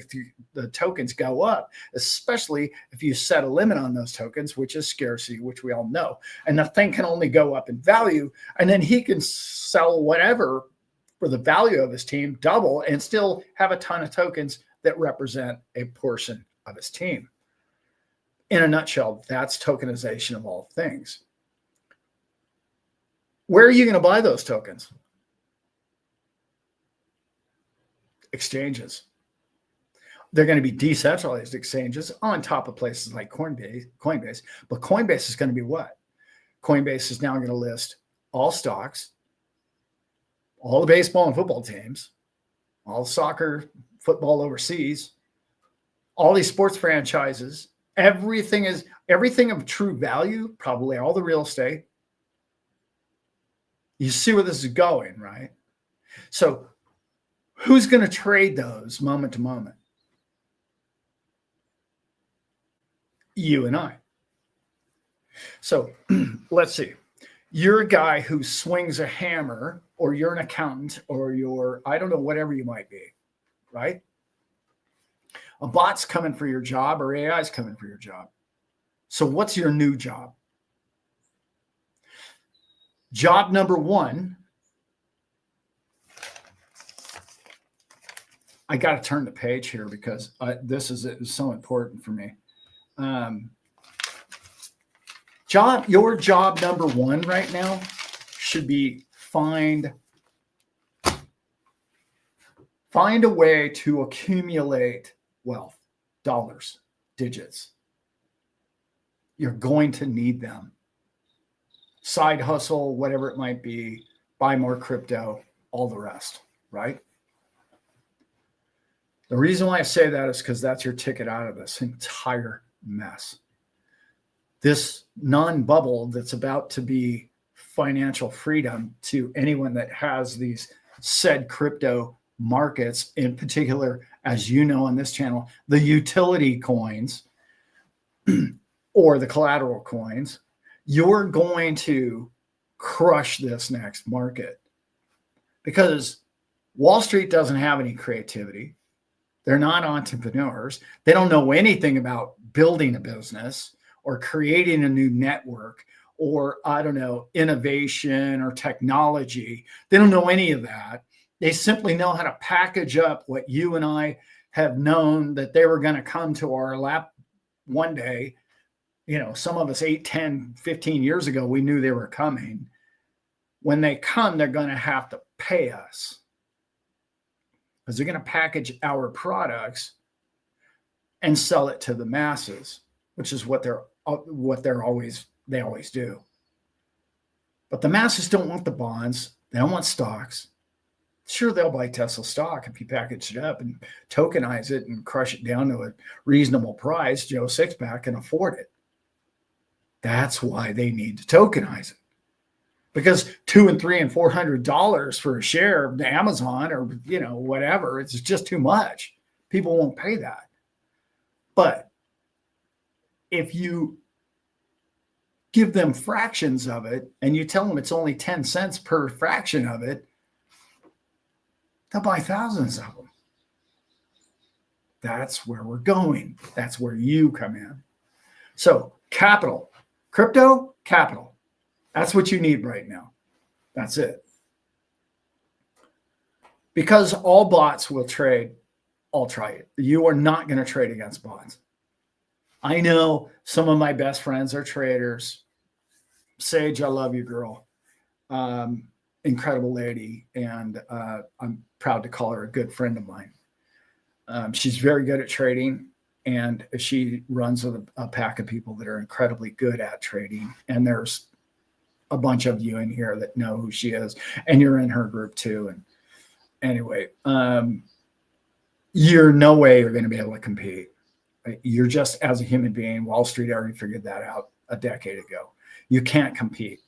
S1: the tokens go up, especially if you set a limit on those tokens, which is scarcity, which we all know. And the thing can only go up in value, and then he can sell whatever for the value of his team, double, and still have a ton of tokens that represent a portion of his team. In a nutshell, that's tokenization of all things. Where are you going to buy those tokens? Exchanges. They're going to be decentralized exchanges on top of places like Coinbase. But Coinbase is going to be what? Coinbase is now going to list all stocks, all the baseball and football teams, all soccer, football overseas, all these sports franchises. Everything of true value, probably all the real estate. You see where this is going, right? So who's going to trade those moment to moment? You and I. So let's see. You're a guy who swings a hammer, or you're an accountant, or I don't know, whatever you might be, right? A bot's coming for your job, or AI's coming for your job. So what's your new job? Job number one, I got to turn the page here because this is so important for me. Your job number one right now should be find a way to accumulate wealth, dollars, digits. You're going to need them. Side hustle, whatever it might be, buy more crypto, all the rest, right? The reason why I say that is because that's your ticket out of this entire mess. This non-bubble that's about to be financial freedom to anyone that has these said crypto markets, in particular, as you know on this channel, the utility coins or the collateral coins, you're going to crush this next market because Wall Street doesn't have any creativity. They're not entrepreneurs. They don't know anything about building a business or creating a new network or, I don't know, innovation or technology. They don't know any of that. They simply know how to package up what you and I have known that they were going to come to our lap one day. You know, some of us 8, 10, 15 years ago, we knew they were coming. When they come, they're going to have to pay us because they're going to package our products and sell it to the masses, which is what they always do. But the masses don't want the bonds. They don't want stocks. Sure, they'll buy Tesla stock if you package it up and tokenize it and crush it down to a reasonable price. Joe Sixpack can afford it. That's why they need to tokenize it. Because $200 and $300 and $400 for a share of Amazon or, you know, whatever, it's just too much. People won't pay that. But if you give them fractions of it and you tell them it's only 10 cents per fraction of it, they'll buy thousands of them. That's where we're going. That's where you come in. So capital, crypto, capital. That's what you need right now. That's it. Because all bots will trade, I'll try it. You are not going to trade against bots. I know some of my best friends are traders. Sage, I love you, girl. incredible lady, and I'm proud to call her a good friend of mine. She's very good at trading, and she runs a pack of people that are incredibly good at trading. And there's a bunch of you in here that know who she is, and you're in her group too. And anyway, you're no way you're going to be able to compete. You're just, as a human being, Wall Street already figured that out a decade ago. You can't compete.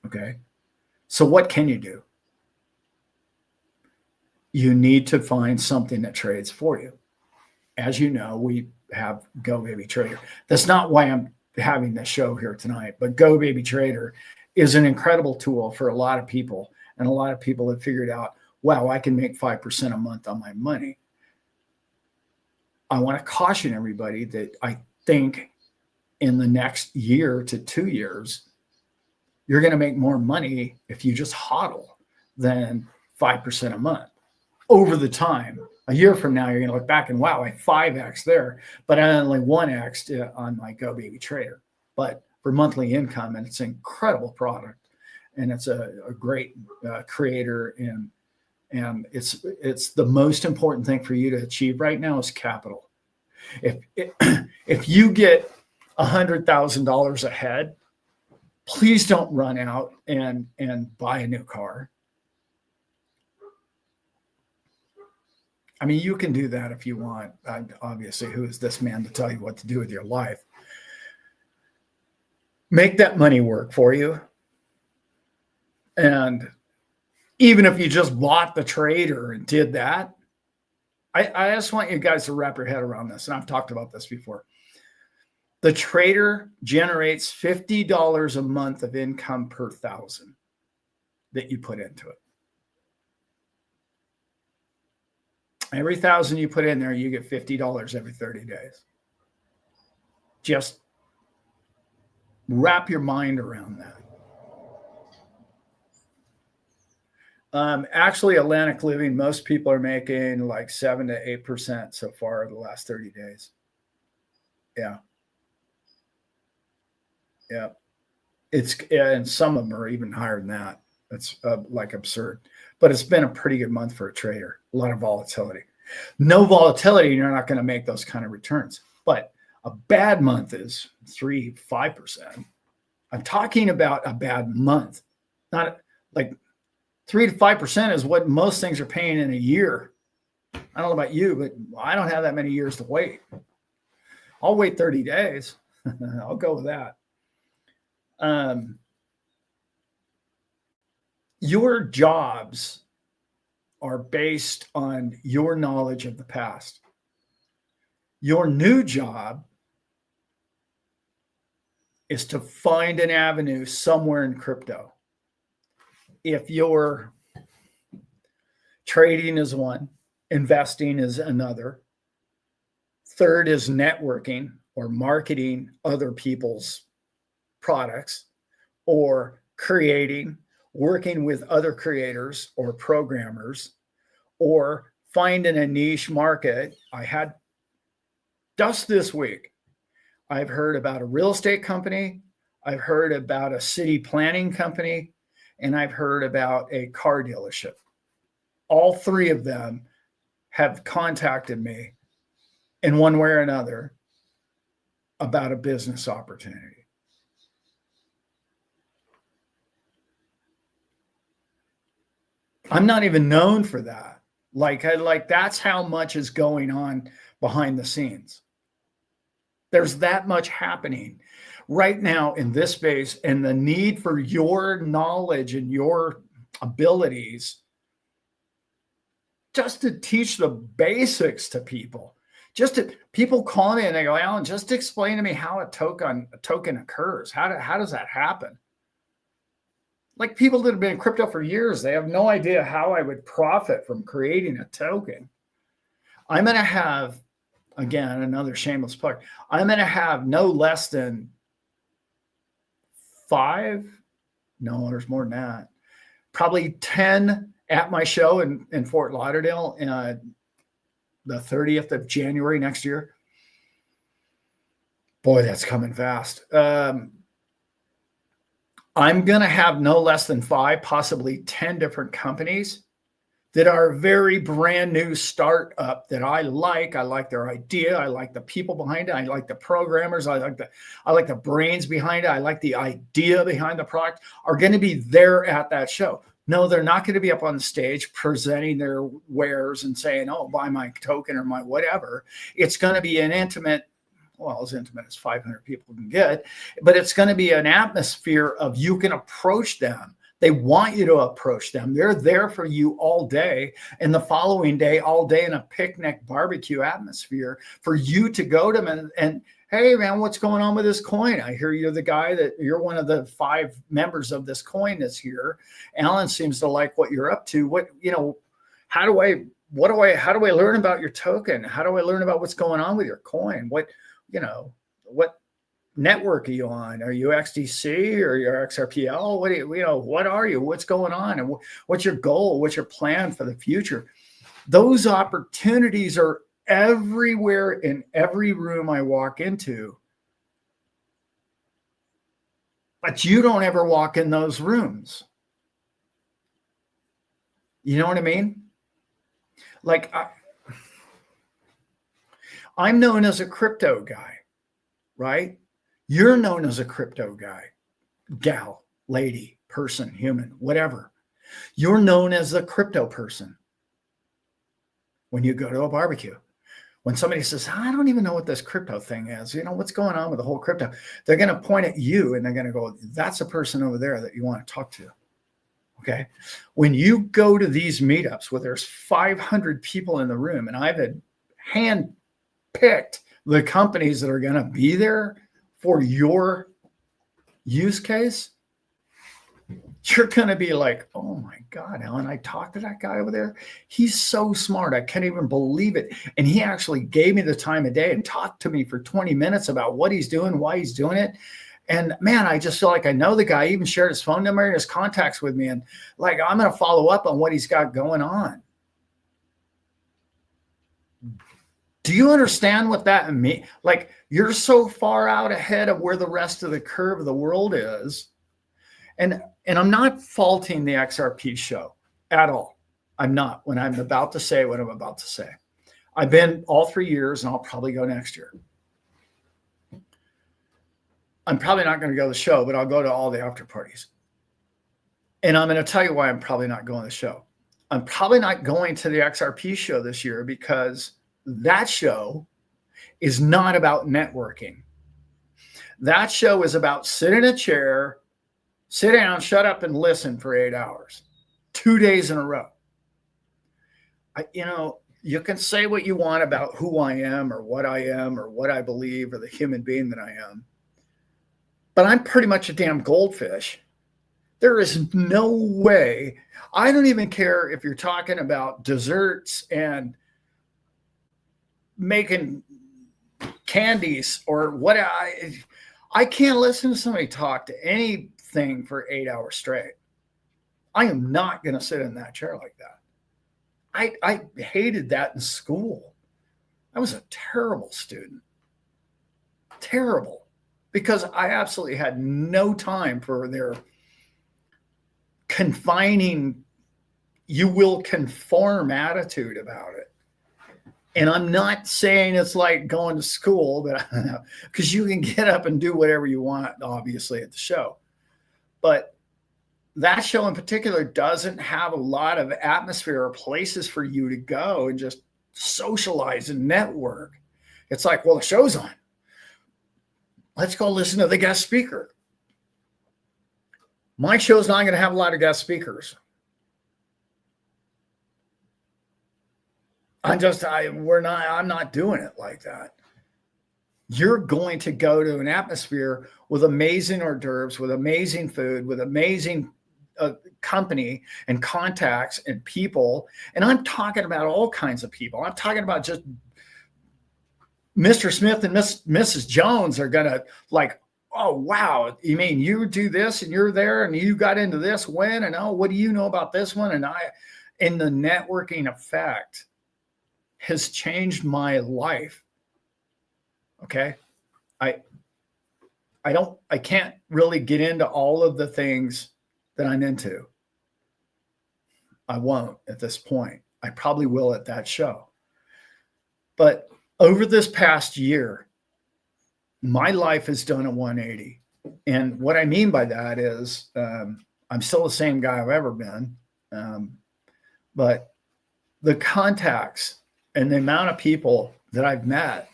S1: Okay. So what can you do? You need to find something that trades for you. As you know, we have Go Baby Trader. That's not why I'm having this show here tonight, but Go Baby Trader is an incredible tool for a lot of people. And a lot of people have figured out, wow, I can make 5% a month on my money. I want to caution everybody that I think in the next year to 2 years, you're going to make more money if you just hodl than 5% a month over the time. A year from now, you're going to look back and, wow, I 5x there, but I only 1x on my Go Baby Trader. But for monthly income, and it's an incredible product, and it's a great creator, and it's the most important thing for you to achieve right now is capital. If you get $100,000 ahead, please don't run out and buy a new car. I mean, you can do that if you want. Obviously, who is this man to tell you what to do with your life? Make that money work for you. And even if you just bought the trader and did that, I just want you guys to wrap your head around this. And I've talked about this before. The trader generates $50 a month of income per 1,000 that you put into it. Every 1,000 you put in there, you get $50 every 30 days. Just wrap your mind around that. Actually, Atlantic Living, most people are making like 7 to 8% so far the last 30 days. Yeah. Yeah. And some of them are even higher than that. It's like absurd, but it's been a pretty good month for a trader. A lot of volatility. No volatility, you're not going to make those kind of returns. But a bad month is 3-5%. I'm talking about a bad month, not like 3 to 5% is what most things are paying in a year. I don't know about you, but I don't have that many years to wait. I'll wait 30 days. I'll go with that. Your jobs are based on your knowledge of the past. Your new job is to find an avenue somewhere in crypto. If your trading is one, investing is another. Third is networking or marketing other people's products, or creating, working with other creators or programmers, or finding a niche market. I had just this week, I've heard about a real estate company, I've heard about a city planning company, and I've heard about a car dealership. All three of them have contacted me in one way or another about a business opportunity. I'm not even known for that. Like that's how much is going on behind the scenes. There's that much happening right now in this space, and the need for your knowledge and your abilities just to teach the basics to people. People call me and they go, Alan, just explain to me how a token occurs. How does that happen? Like people that have been in crypto for years, they have no idea how I would profit from creating a token. I'm going to have, again, another shameless plug. I'm going to have no less than 5, no, there's more than that, probably 10 at my show in Fort Lauderdale the 30th of January next year. Boy, that's coming fast. I'm going to have no less than 5, possibly 10 different companies that are very brand new startup that I like. I like their idea. I like the people behind it. I like the programmers. I like the brains behind it. I like the idea behind the product, are going to be there at that show. No, they're not going to be up on the stage presenting their wares and saying, oh, buy my token or my whatever. It's going to be an intimate, well, as intimate as 500 people can get, but it's going to be an atmosphere of you can approach them. They want you to approach them. They're there for you all day, and the following day, all day in a picnic barbecue atmosphere for you to go to them and hey, man, what's going on with this coin? I hear you're the guy that you're one of the 5 members of this coin that's here. Alan seems to like what you're up to. How do I learn about your token? How do I learn about what's going on with your coin? What network are you on? Are you XDC or your XRPL? What are you? What's going on? And what's your goal? What's your plan for the future? Those opportunities are everywhere in every room I walk into. But you don't ever walk in those rooms. You know what I mean? Like, I'm known as a crypto guy, right? You're known as a crypto guy, gal, lady, person, human, whatever. You're known as a crypto person when you go to a barbecue. When somebody says, I don't even know what this crypto thing is, what's going on with the whole crypto, they're going to point at you and they're going to go, that's a person over there that you want to talk to. Okay. When you go to these meetups where there's 500 people in the room, and I've had handpicked the companies that are going to be there for your use case, you're going to be like, oh my God, Alan, I talked to that guy over there. He's so smart. I can't even believe it. And he actually gave me the time of day and talked to me for 20 minutes about what he's doing, why he's doing it. And man, I just feel like I know the guy. He even shared his phone number and his contacts with me. And like, I'm going to follow up on what he's got going on. Do you understand what that means? Like, you're so far out ahead of where the rest of the curve of the world is. And I'm not faulting the XRP show at all. I'm not, when I'm about to say what I'm about to say. I've been all 3 years, and I'll probably go next year. I'm probably not going to go to the show, but I'll go to all the after parties. And I'm going to tell you why I'm probably not going to the show. I'm probably not going to the XRP show this year because that show is not about networking. That show is about sit in a chair, sit down, shut up, and listen for 8 hours, 2 days in a row. You can say what you want about who I am or what I believe or the human being that I am, but I'm pretty much a damn goldfish. There is no way. I don't even care if you're talking about desserts and making candies or what. I can't listen to somebody talk to anything for 8 hours straight. I am not going to sit in that chair like that. I hated that in school. I was a terrible student. Terrible. Because I absolutely had no time for their confining, you will conform attitude about it. And I'm not saying it's like going to school, but because you can get up and do whatever you want, obviously, at the show. But that show in particular doesn't have a lot of atmosphere or places for you to go and just socialize and network. It's like, well, the show's on. Let's go listen to the guest speaker. My show's not going to have a lot of guest speakers. I'm not doing it like that. You're going to go to an atmosphere with amazing hors d'oeuvres, with amazing food, with amazing company and contacts and people. And I'm talking about all kinds of people. I'm talking about just Mr. Smith and Mrs. Jones are going to like, oh, wow. You mean you do this and you're there and you got into this when, and oh, what do you know about this one? And the networking effect has changed my life. Okay. I can't really get into all of the things that I'm into. I won't at this point. I probably will at that show. But over this past year, my life has done a 180. And what I mean by that is I'm still the same guy I've ever been. But the contacts and the amount of people that I've met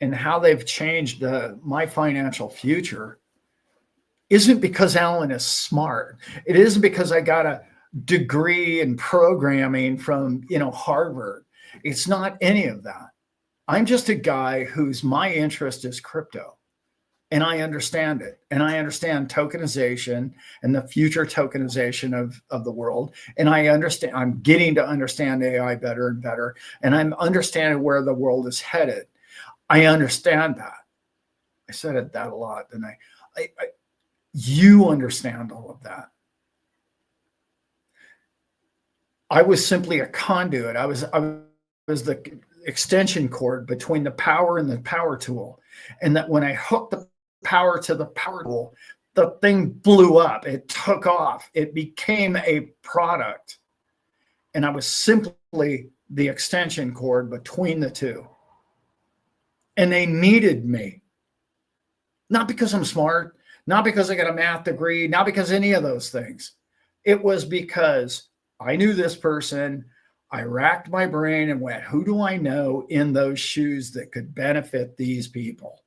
S1: and how they've changed my financial future isn't because Alan is smart. It isn't because I got a degree in programming from, Harvard. It's not any of that. I'm just a guy my interest is crypto, and I understand it. And I understand tokenization and the future tokenization of the world. And I'm getting to understand AI better and better. And I'm understanding where the world is headed. I understand that. I said that a lot, didn't I? You understand all of that. I was simply a conduit. I was the extension cord between the power and the power tool. And that when I hooked the power to the power tool, the thing blew up. It took off. It became a product. And I was simply the extension cord between the two. And they needed me. Not because I'm smart, not because I got a math degree, not because any of those things. It was because I knew this person. I racked my brain and went, who do I know in those shoes that could benefit these people?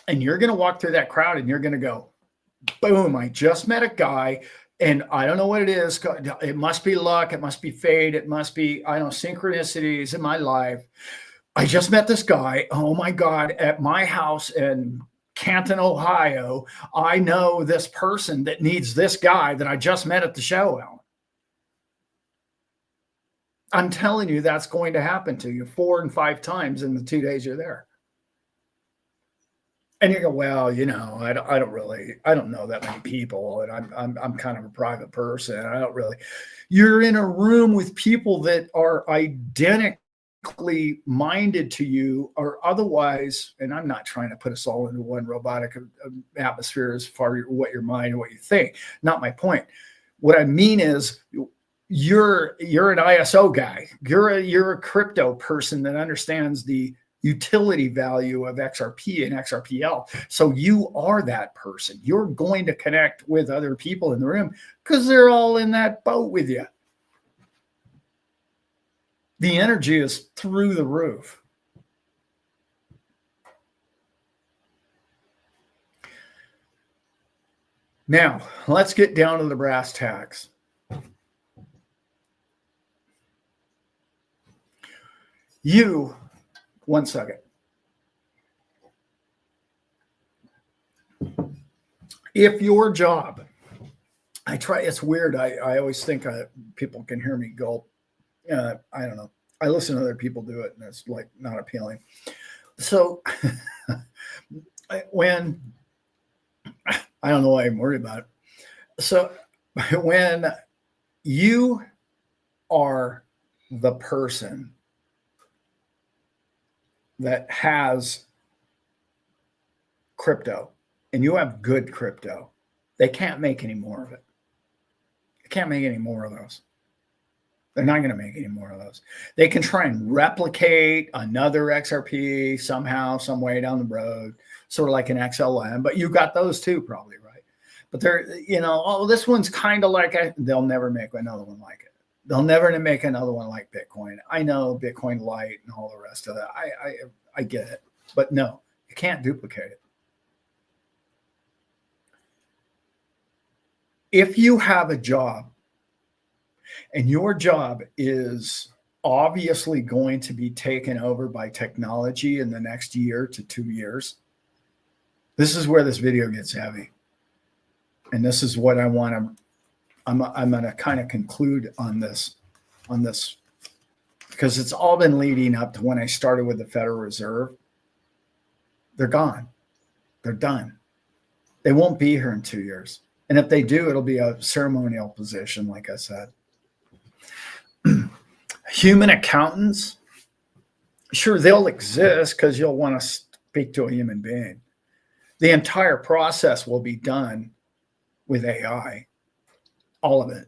S1: And you're going to walk through that crowd and you're going to go, boom, I just met a guy and I don't know what it is. It must be luck. It must be fate. It must be, synchronicities in my life. I just met this guy. Oh my God, at my house in Canton, Ohio, I know this person that needs this guy that I just met at the show. I'm telling you, that's going to happen to you 4 and 5 times in the 2 days you're there. And you go, well, I don't know that many people, and I'm kind of a private person. I don't really. You're in a room with people that are identically minded to you, or otherwise. And I'm not trying to put us all into one robotic atmosphere as far as what your mind and what you think. Not my point. What I mean is, you're an ISO guy. You're a crypto person that understands the utility value of XRP and XRPL. So you are that person. You're going to connect with other people in the room because they're all in that boat with you. The energy is through the roof. Now, let's get down to the brass tacks. One second. If your job, it's weird. I always think people can hear me gulp. I don't know. I listen to other people do it and it's like not appealing. So when, I don't know why I'm worried about it. So when you are the person that has crypto and you have good crypto, they can't make any more of it. They can't make any more of those. They're not going to make any more of those. They can try and replicate another XRP somehow, some way down the road, sort of like an XLM, but you got those too, probably, right? But they're, this one's kind of like, they'll never make another one like it. They'll never make another one like Bitcoin. I know Bitcoin Lite and all the rest of that. I get it, but no, you can't duplicate it. If you have a job and your job is obviously going to be taken over by technology in the next year to 2 years, this is where this video gets heavy. And this is what I'm going to kind of conclude on this, because it's all been leading up to when I started with the Federal Reserve. They're gone. They're done. They won't be here in 2 years. And if they do, it'll be a ceremonial position, like I said. Human accountants, sure, they'll exist because you'll want to speak to a human being. The entire process will be done with AI, all of it.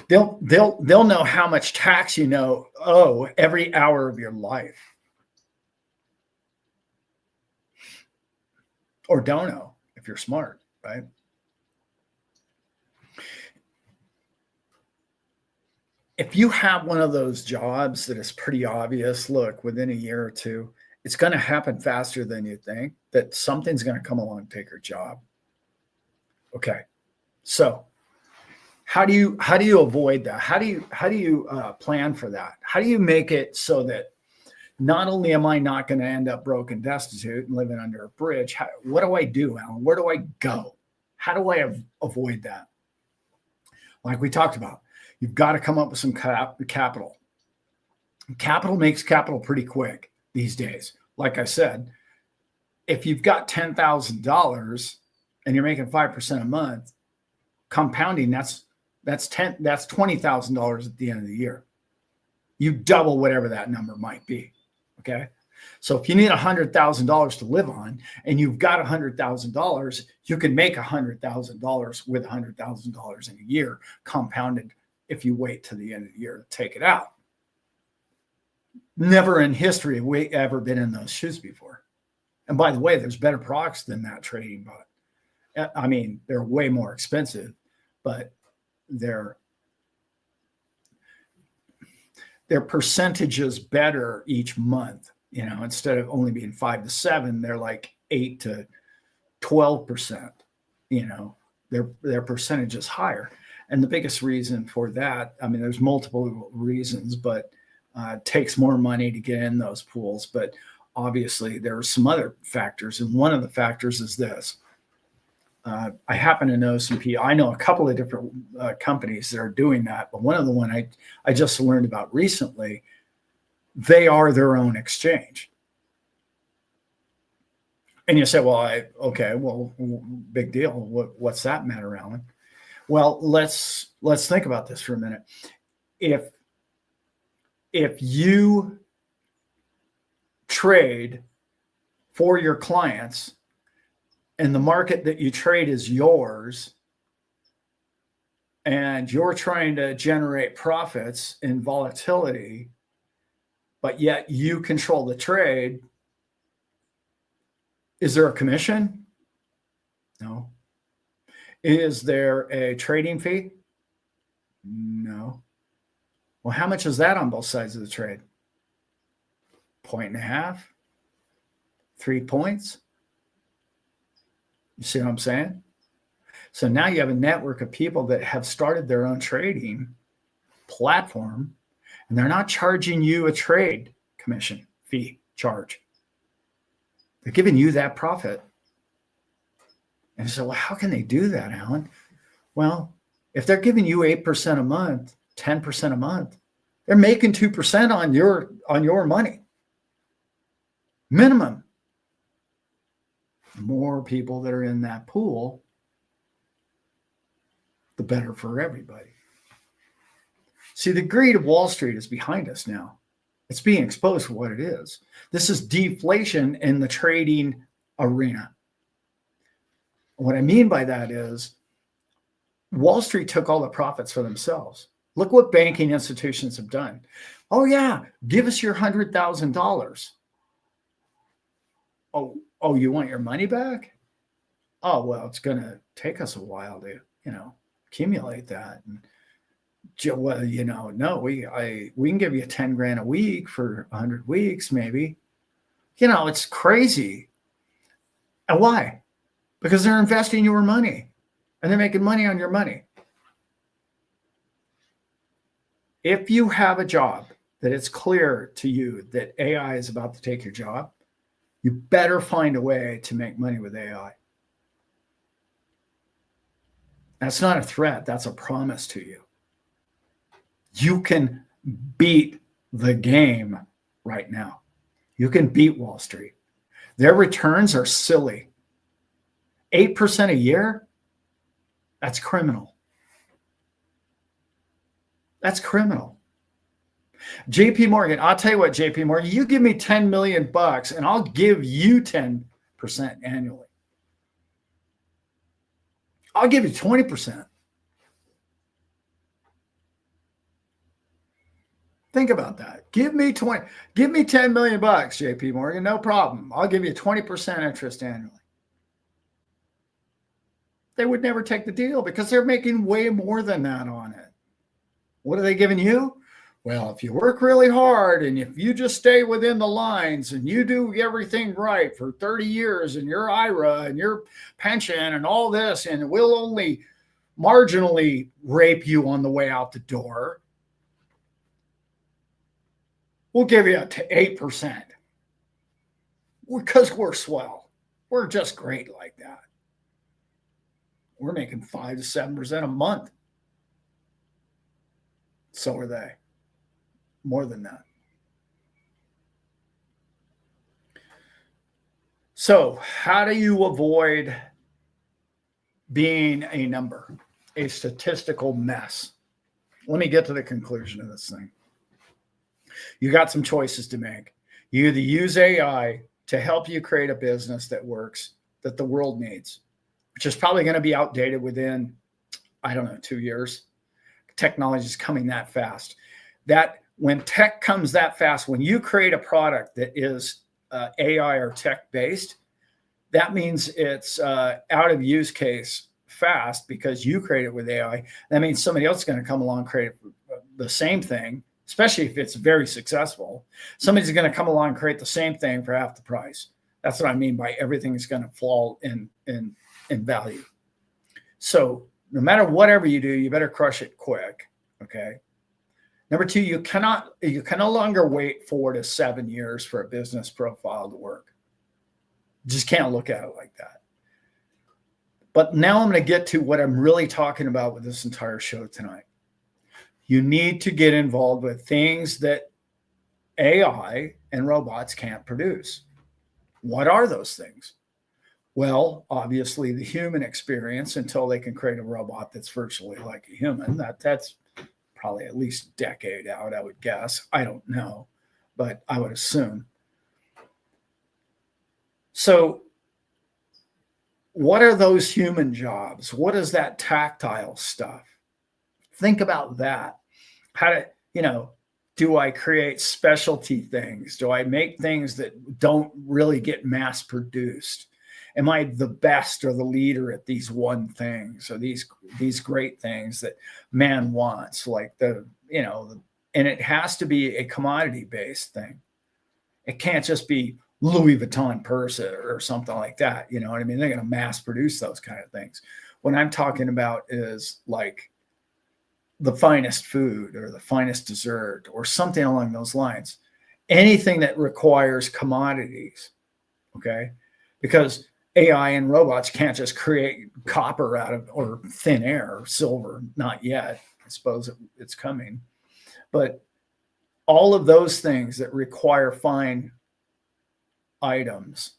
S1: They'll know how much tax you owe every hour of your life, or don't know if you're smart, right? If you have one of those jobs that is pretty obvious, look, within a year or two, it's going to happen faster than you think, that something's going to come along and take your job. Okay, so how do you avoid that? How do you plan for that? How do you make it so that not only am I not going to end up broke and destitute and living under a bridge, what do I do, Alan? Where do I go? How do I avoid that? Like we talked about, you've got to come up with some capital. Capital makes capital pretty quick these days. Like I said, if you've got $10,000 and you're making 5% a month, compounding, that's $20,000 at the end of the year. You double whatever that number might be. Okay. So if you need $100,000 to live on and you've got $100,000, you can make $100,000 with $100,000 in a year, compounded if you wait to the end of the year to take it out. Never in history have we ever been in those shoes before. And by the way, there's better products than that trading bot. I mean, they're way more expensive, but their percentages better each month. You know, instead of only being 5 to 7, they're like 8 to 12%. You know, their percentage is higher. And the biggest reason for that, I mean, there's multiple reasons, but it takes more money to get in those pools. But obviously, there are some other factors. And one of the factors is this. I happen to know some people. I know a couple of different companies that are doing that. But one of the one I just learned about recently, they are their own exchange. And you say, well, big deal. What's that matter, Alan? Well, let's think about this for a minute. If you trade for your clients and the market that you trade is yours, and you're trying to generate profits in volatility, but yet you control the trade, is there a commission? No. Is there a trading fee? No. Well, how much is that on both sides of the trade? 1.5, 3 points. You see what I'm saying? So now you have a network of people that have started their own trading platform, and they're not charging you a trade commission fee charge. They're giving you that profit. And so, well, how can they do that, Alan? Well, if they're giving you 8% a month, 10% a month, they're making 2% on your money. Minimum. The more people that are in that pool, the better for everybody. See, the greed of Wall Street is behind us now. It's being exposed for what it is. This is deflation in the trading arena. What I mean by that is Wall Street took all the profits for themselves. Look what banking institutions have done. Oh, yeah, give us your $100,000. Oh, you want your money back? Oh, well, it's going to take us a while to, accumulate that. And, well, no, we can give you 10 grand a week for 100 weeks, maybe. It's crazy. And why? Because they're investing your money and they're making money on your money. If you have a job that it's clear to you that AI is about to take your job, you better find a way to make money with AI. That's not a threat. That's a promise to you. You can beat the game right now. You can beat Wall Street. Their returns are silly. 8% a year? That's criminal. That's criminal. JP Morgan, I'll tell you what, JP Morgan, you give me 10 million bucks and I'll give you 10% annually. I'll give you 20%. Think about that. Give me 10 million bucks, JP Morgan, no problem. I'll give you 20% interest annually. They would never take the deal because they're making way more than that on it. What are they giving you? Well, if you work really hard and if you just stay within the lines and you do everything right for 30 years and your IRA and your pension and all this, and we'll only marginally rape you on the way out the door, we'll give you to 8% because we're swell. We're just great like that. We're making 5 to 7% a month. So are they. More than that. So how do you avoid being a number, a statistical mess? Let me get to the conclusion of this thing. You got some choices to make. You either use AI to help you create a business that works, that the world needs, which is probably going to be outdated within, 2 years. Technology is coming that fast. That when tech comes that fast, when you create a product that is AI or tech based, that means it's out of use case fast because you create it with AI. That means somebody else is going to come along and create the same thing, especially if it's very successful. Somebody's going to come along and create the same thing for half the price. That's what I mean by everything is going to fall in value. So no matter whatever you do, you better crush it quick. Okay. Number two, you can no longer wait 4 to 7 years for a business profile to work. You just can't look at it like that. But now I'm going to get to what I'm really talking about with this entire show tonight. You need to get involved with things that AI and robots can't produce. What are those things? Well, obviously the human experience until they can create a robot that's virtually like a human. That's probably at least a decade out, I would guess. I don't know, but I would assume. So what are those human jobs? What is that tactile stuff? Think about that. How do I create specialty things? Do I make things that don't really get mass produced? Am I the best or the leader at these one things or these great things that man wants? Like and it has to be a commodity based thing. It can't just be Louis Vuitton purse or something like that. You know what I mean? They're going to mass produce those kind of things. What I'm talking about is like the finest food or the finest dessert or something along those lines. Anything that requires commodities. Okay. Because AI and robots can't just create copper out of or thin air or silver. Not yet. I suppose it's coming. But all of those things that require fine items,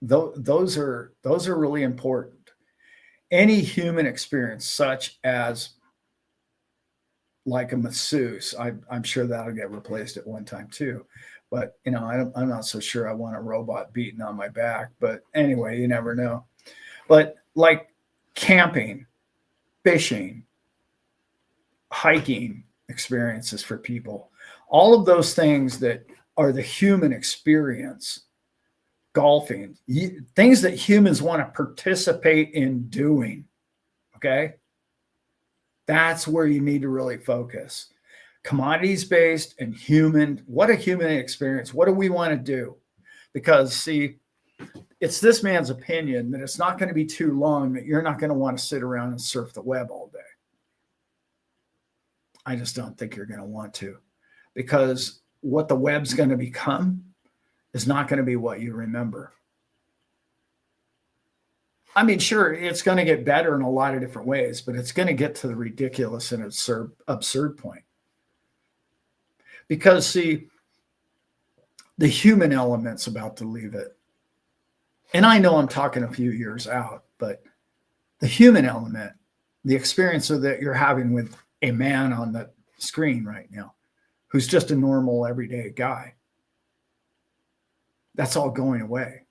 S1: those are really important. Any human experience, such as like a masseuse, I'm sure that'll get replaced at one time too. But, I'm not so sure I want a robot beating on my back. But anyway, you never know. But like camping, fishing, hiking experiences for people, all of those things that are the human experience, golfing, things that humans want to participate in doing. Okay. That's where you need to really focus. Commodities based and human. What a human experience. What do we want to do? Because see, it's this man's opinion that it's not going to be too long that you're not going to want to sit around and surf the web all day. I just don't think you're going to want to, because what the web's going to become is not going to be what you remember. I mean, sure, it's going to get better in a lot of different ways, but it's going to get to the ridiculous and absurd point. Because, see, the human element's about to leave it. And I know I'm talking a few years out, but the human element, the experience that you're having with a man on the screen right now, who's just a normal everyday guy. That's all going away.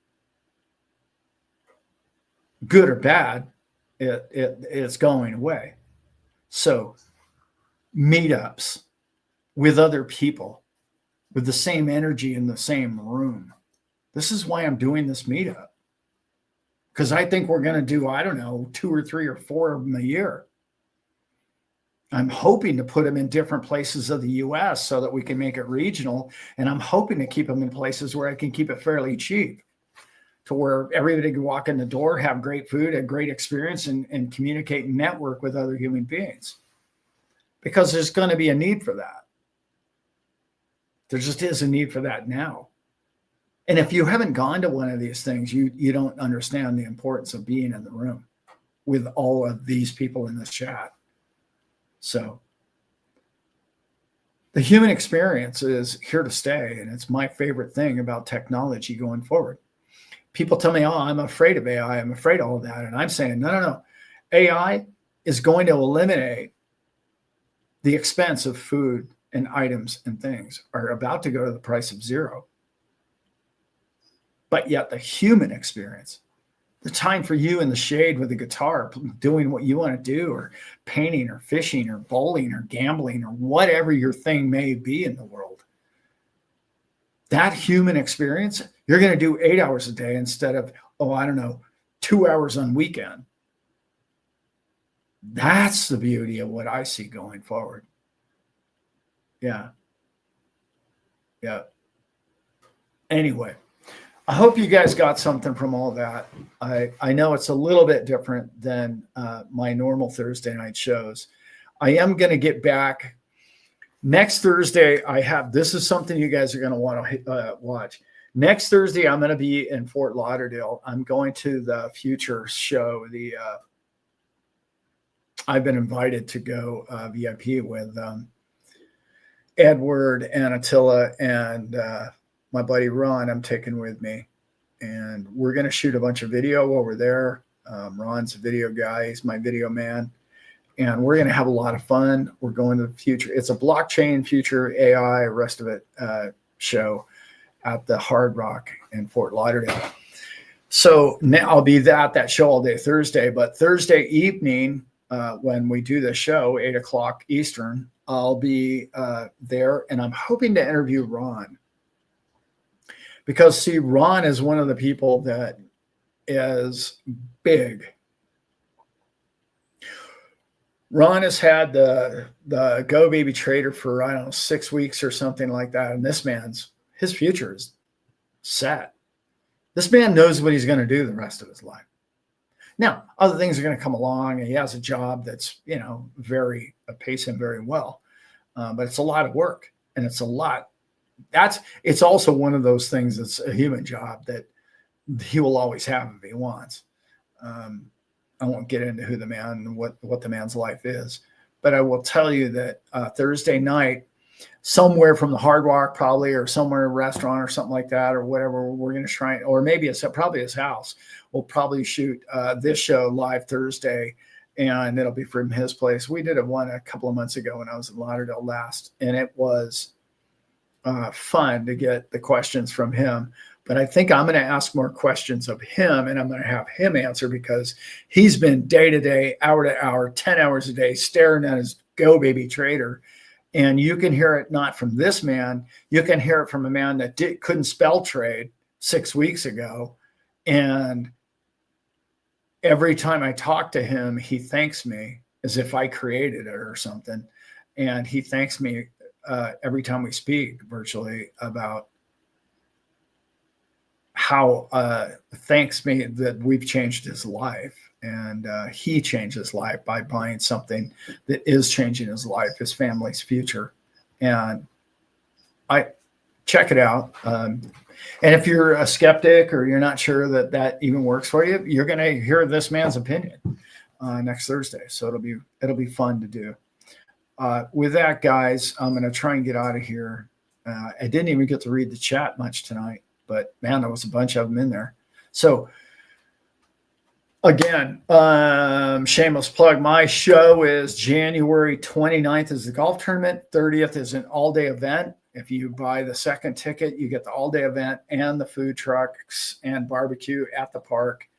S1: Good or bad, it's going away. So meetups with other people with the same energy in the same room. This is why I'm doing this meetup. Because I think we're going to do, I don't know, 2 or 3 or 4 of them a year. I'm hoping to put them in different places of the US so that we can make it regional. And I'm hoping to keep them in places where I can keep it fairly cheap, to where everybody can walk in the door, have great food, a great experience, and communicate and network with other human beings. Because there's going to be a need for that. There just is a need for that now. And if you haven't gone to one of these things, you don't understand the importance of being in the room with all of these people in this chat. So the human experience is here to stay, and it's my favorite thing about technology going forward. People tell me, oh, I'm afraid of AI. I'm afraid of all that. And I'm saying, no. AI is going to eliminate the expense of food and items and things are about to go to the price of zero. But yet the human experience, the time for you in the shade with a guitar, doing what you want to do, or painting or fishing or bowling or gambling or whatever your thing may be in the world, that human experience, you're going to do 8 hours a day instead of, 2 hours on weekend. That's the beauty of what I see going forward. Yeah. Anyway, I hope you guys got something from all that. I know it's a little bit different than my normal Thursday night shows. I am going to get back next Thursday. This is something you guys are going to want to watch. Next Thursday, I'm going to be in Fort Lauderdale. I'm going to the Future show. I've been invited to go VIP with Edward and Attila and my buddy Ron. I'm taking with me, and we're going to shoot a bunch of video while we're there. Ron's a video guy. He's my video man, and we're going to have a lot of fun. We're going to the future. It's a blockchain, future, AI, rest of it show at the Hard Rock in Fort Lauderdale. So now I'll be at that show all day Thursday, but Thursday evening, when we do the show, 8 o'clock Eastern, I'll be there, and I'm hoping to interview Ron. Because, see, Ron is one of the people that is big. Ron has had the Go Baby Trader for, 6 weeks or something like that, and his future is set. This man knows what he's going to do the rest of his life. Now, other things are going to come along, and he has a job that's, pays him very well. But it's a lot of work, and it's it's also one of those things that's a human job that he will always have if he wants. I won't get into who the man, what the man's life is, but I will tell you that Thursday night, somewhere from the Hard Rock probably, or somewhere a restaurant or something like that, or whatever, we're going to try, or maybe it's probably his house. We'll probably shoot this show live Thursday, and it'll be from his place. We did one a couple of months ago when I was in Lauderdale last, and it was fun to get the questions from him. But I think I'm going to ask more questions of him, and I'm going to have him answer, because he's been day to day, hour to hour, 10 hours a day, staring at his Go Baby Trader. And you can hear it not from this man. You can hear it from a man that couldn't spell trade 6 weeks ago. And every time I talk to him, he thanks me as if I created it or something. And he thanks me every time we speak virtually about how thanks me that we've changed his life. And he changed his life by buying something that is changing his life, his family's future. And I check it out. And if you're a skeptic or you're not sure that even works for you, you're going to hear this man's opinion next Thursday. So it'll be fun to do. With that, guys, I'm going to try and get out of here. I didn't even get to read the chat much tonight, but man, there was a bunch of them in there. So Again, shameless plug. My show is January 29th is the golf tournament. 30th is an all-day event. If you buy the second ticket, you get the all-day event and the food trucks and barbecue at the park.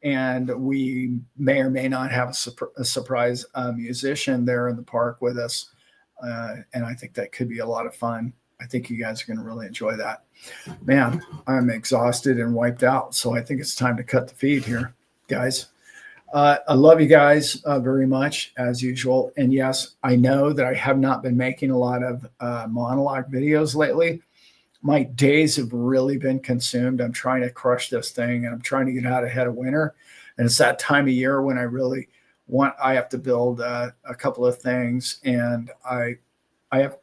S1: And we may or may not have a surprise musician there in the park with us. And I think that could be a lot of fun. I think you guys are going to really enjoy that. Man, I'm exhausted and wiped out. So I think it's time to cut the feed here, guys. I love you guys very much, as usual. And yes, I know that I have not been making a lot of monologue videos lately. My days have really been consumed. I'm trying to crush this thing, and I'm trying to get out ahead of winter. And it's that time of year when I really I have to build a couple of things. And I have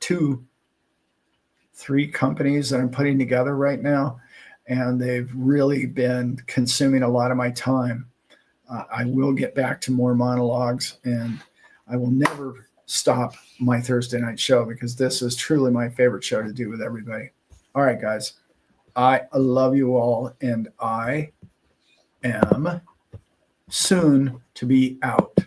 S1: 3 companies that I'm putting together right now, and they've really been consuming a lot of my time. I will get back to more monologues, and I will never stop my Thursday night show because this is truly my favorite show to do with everybody. All right, guys, I love you all, and I am soon to be out.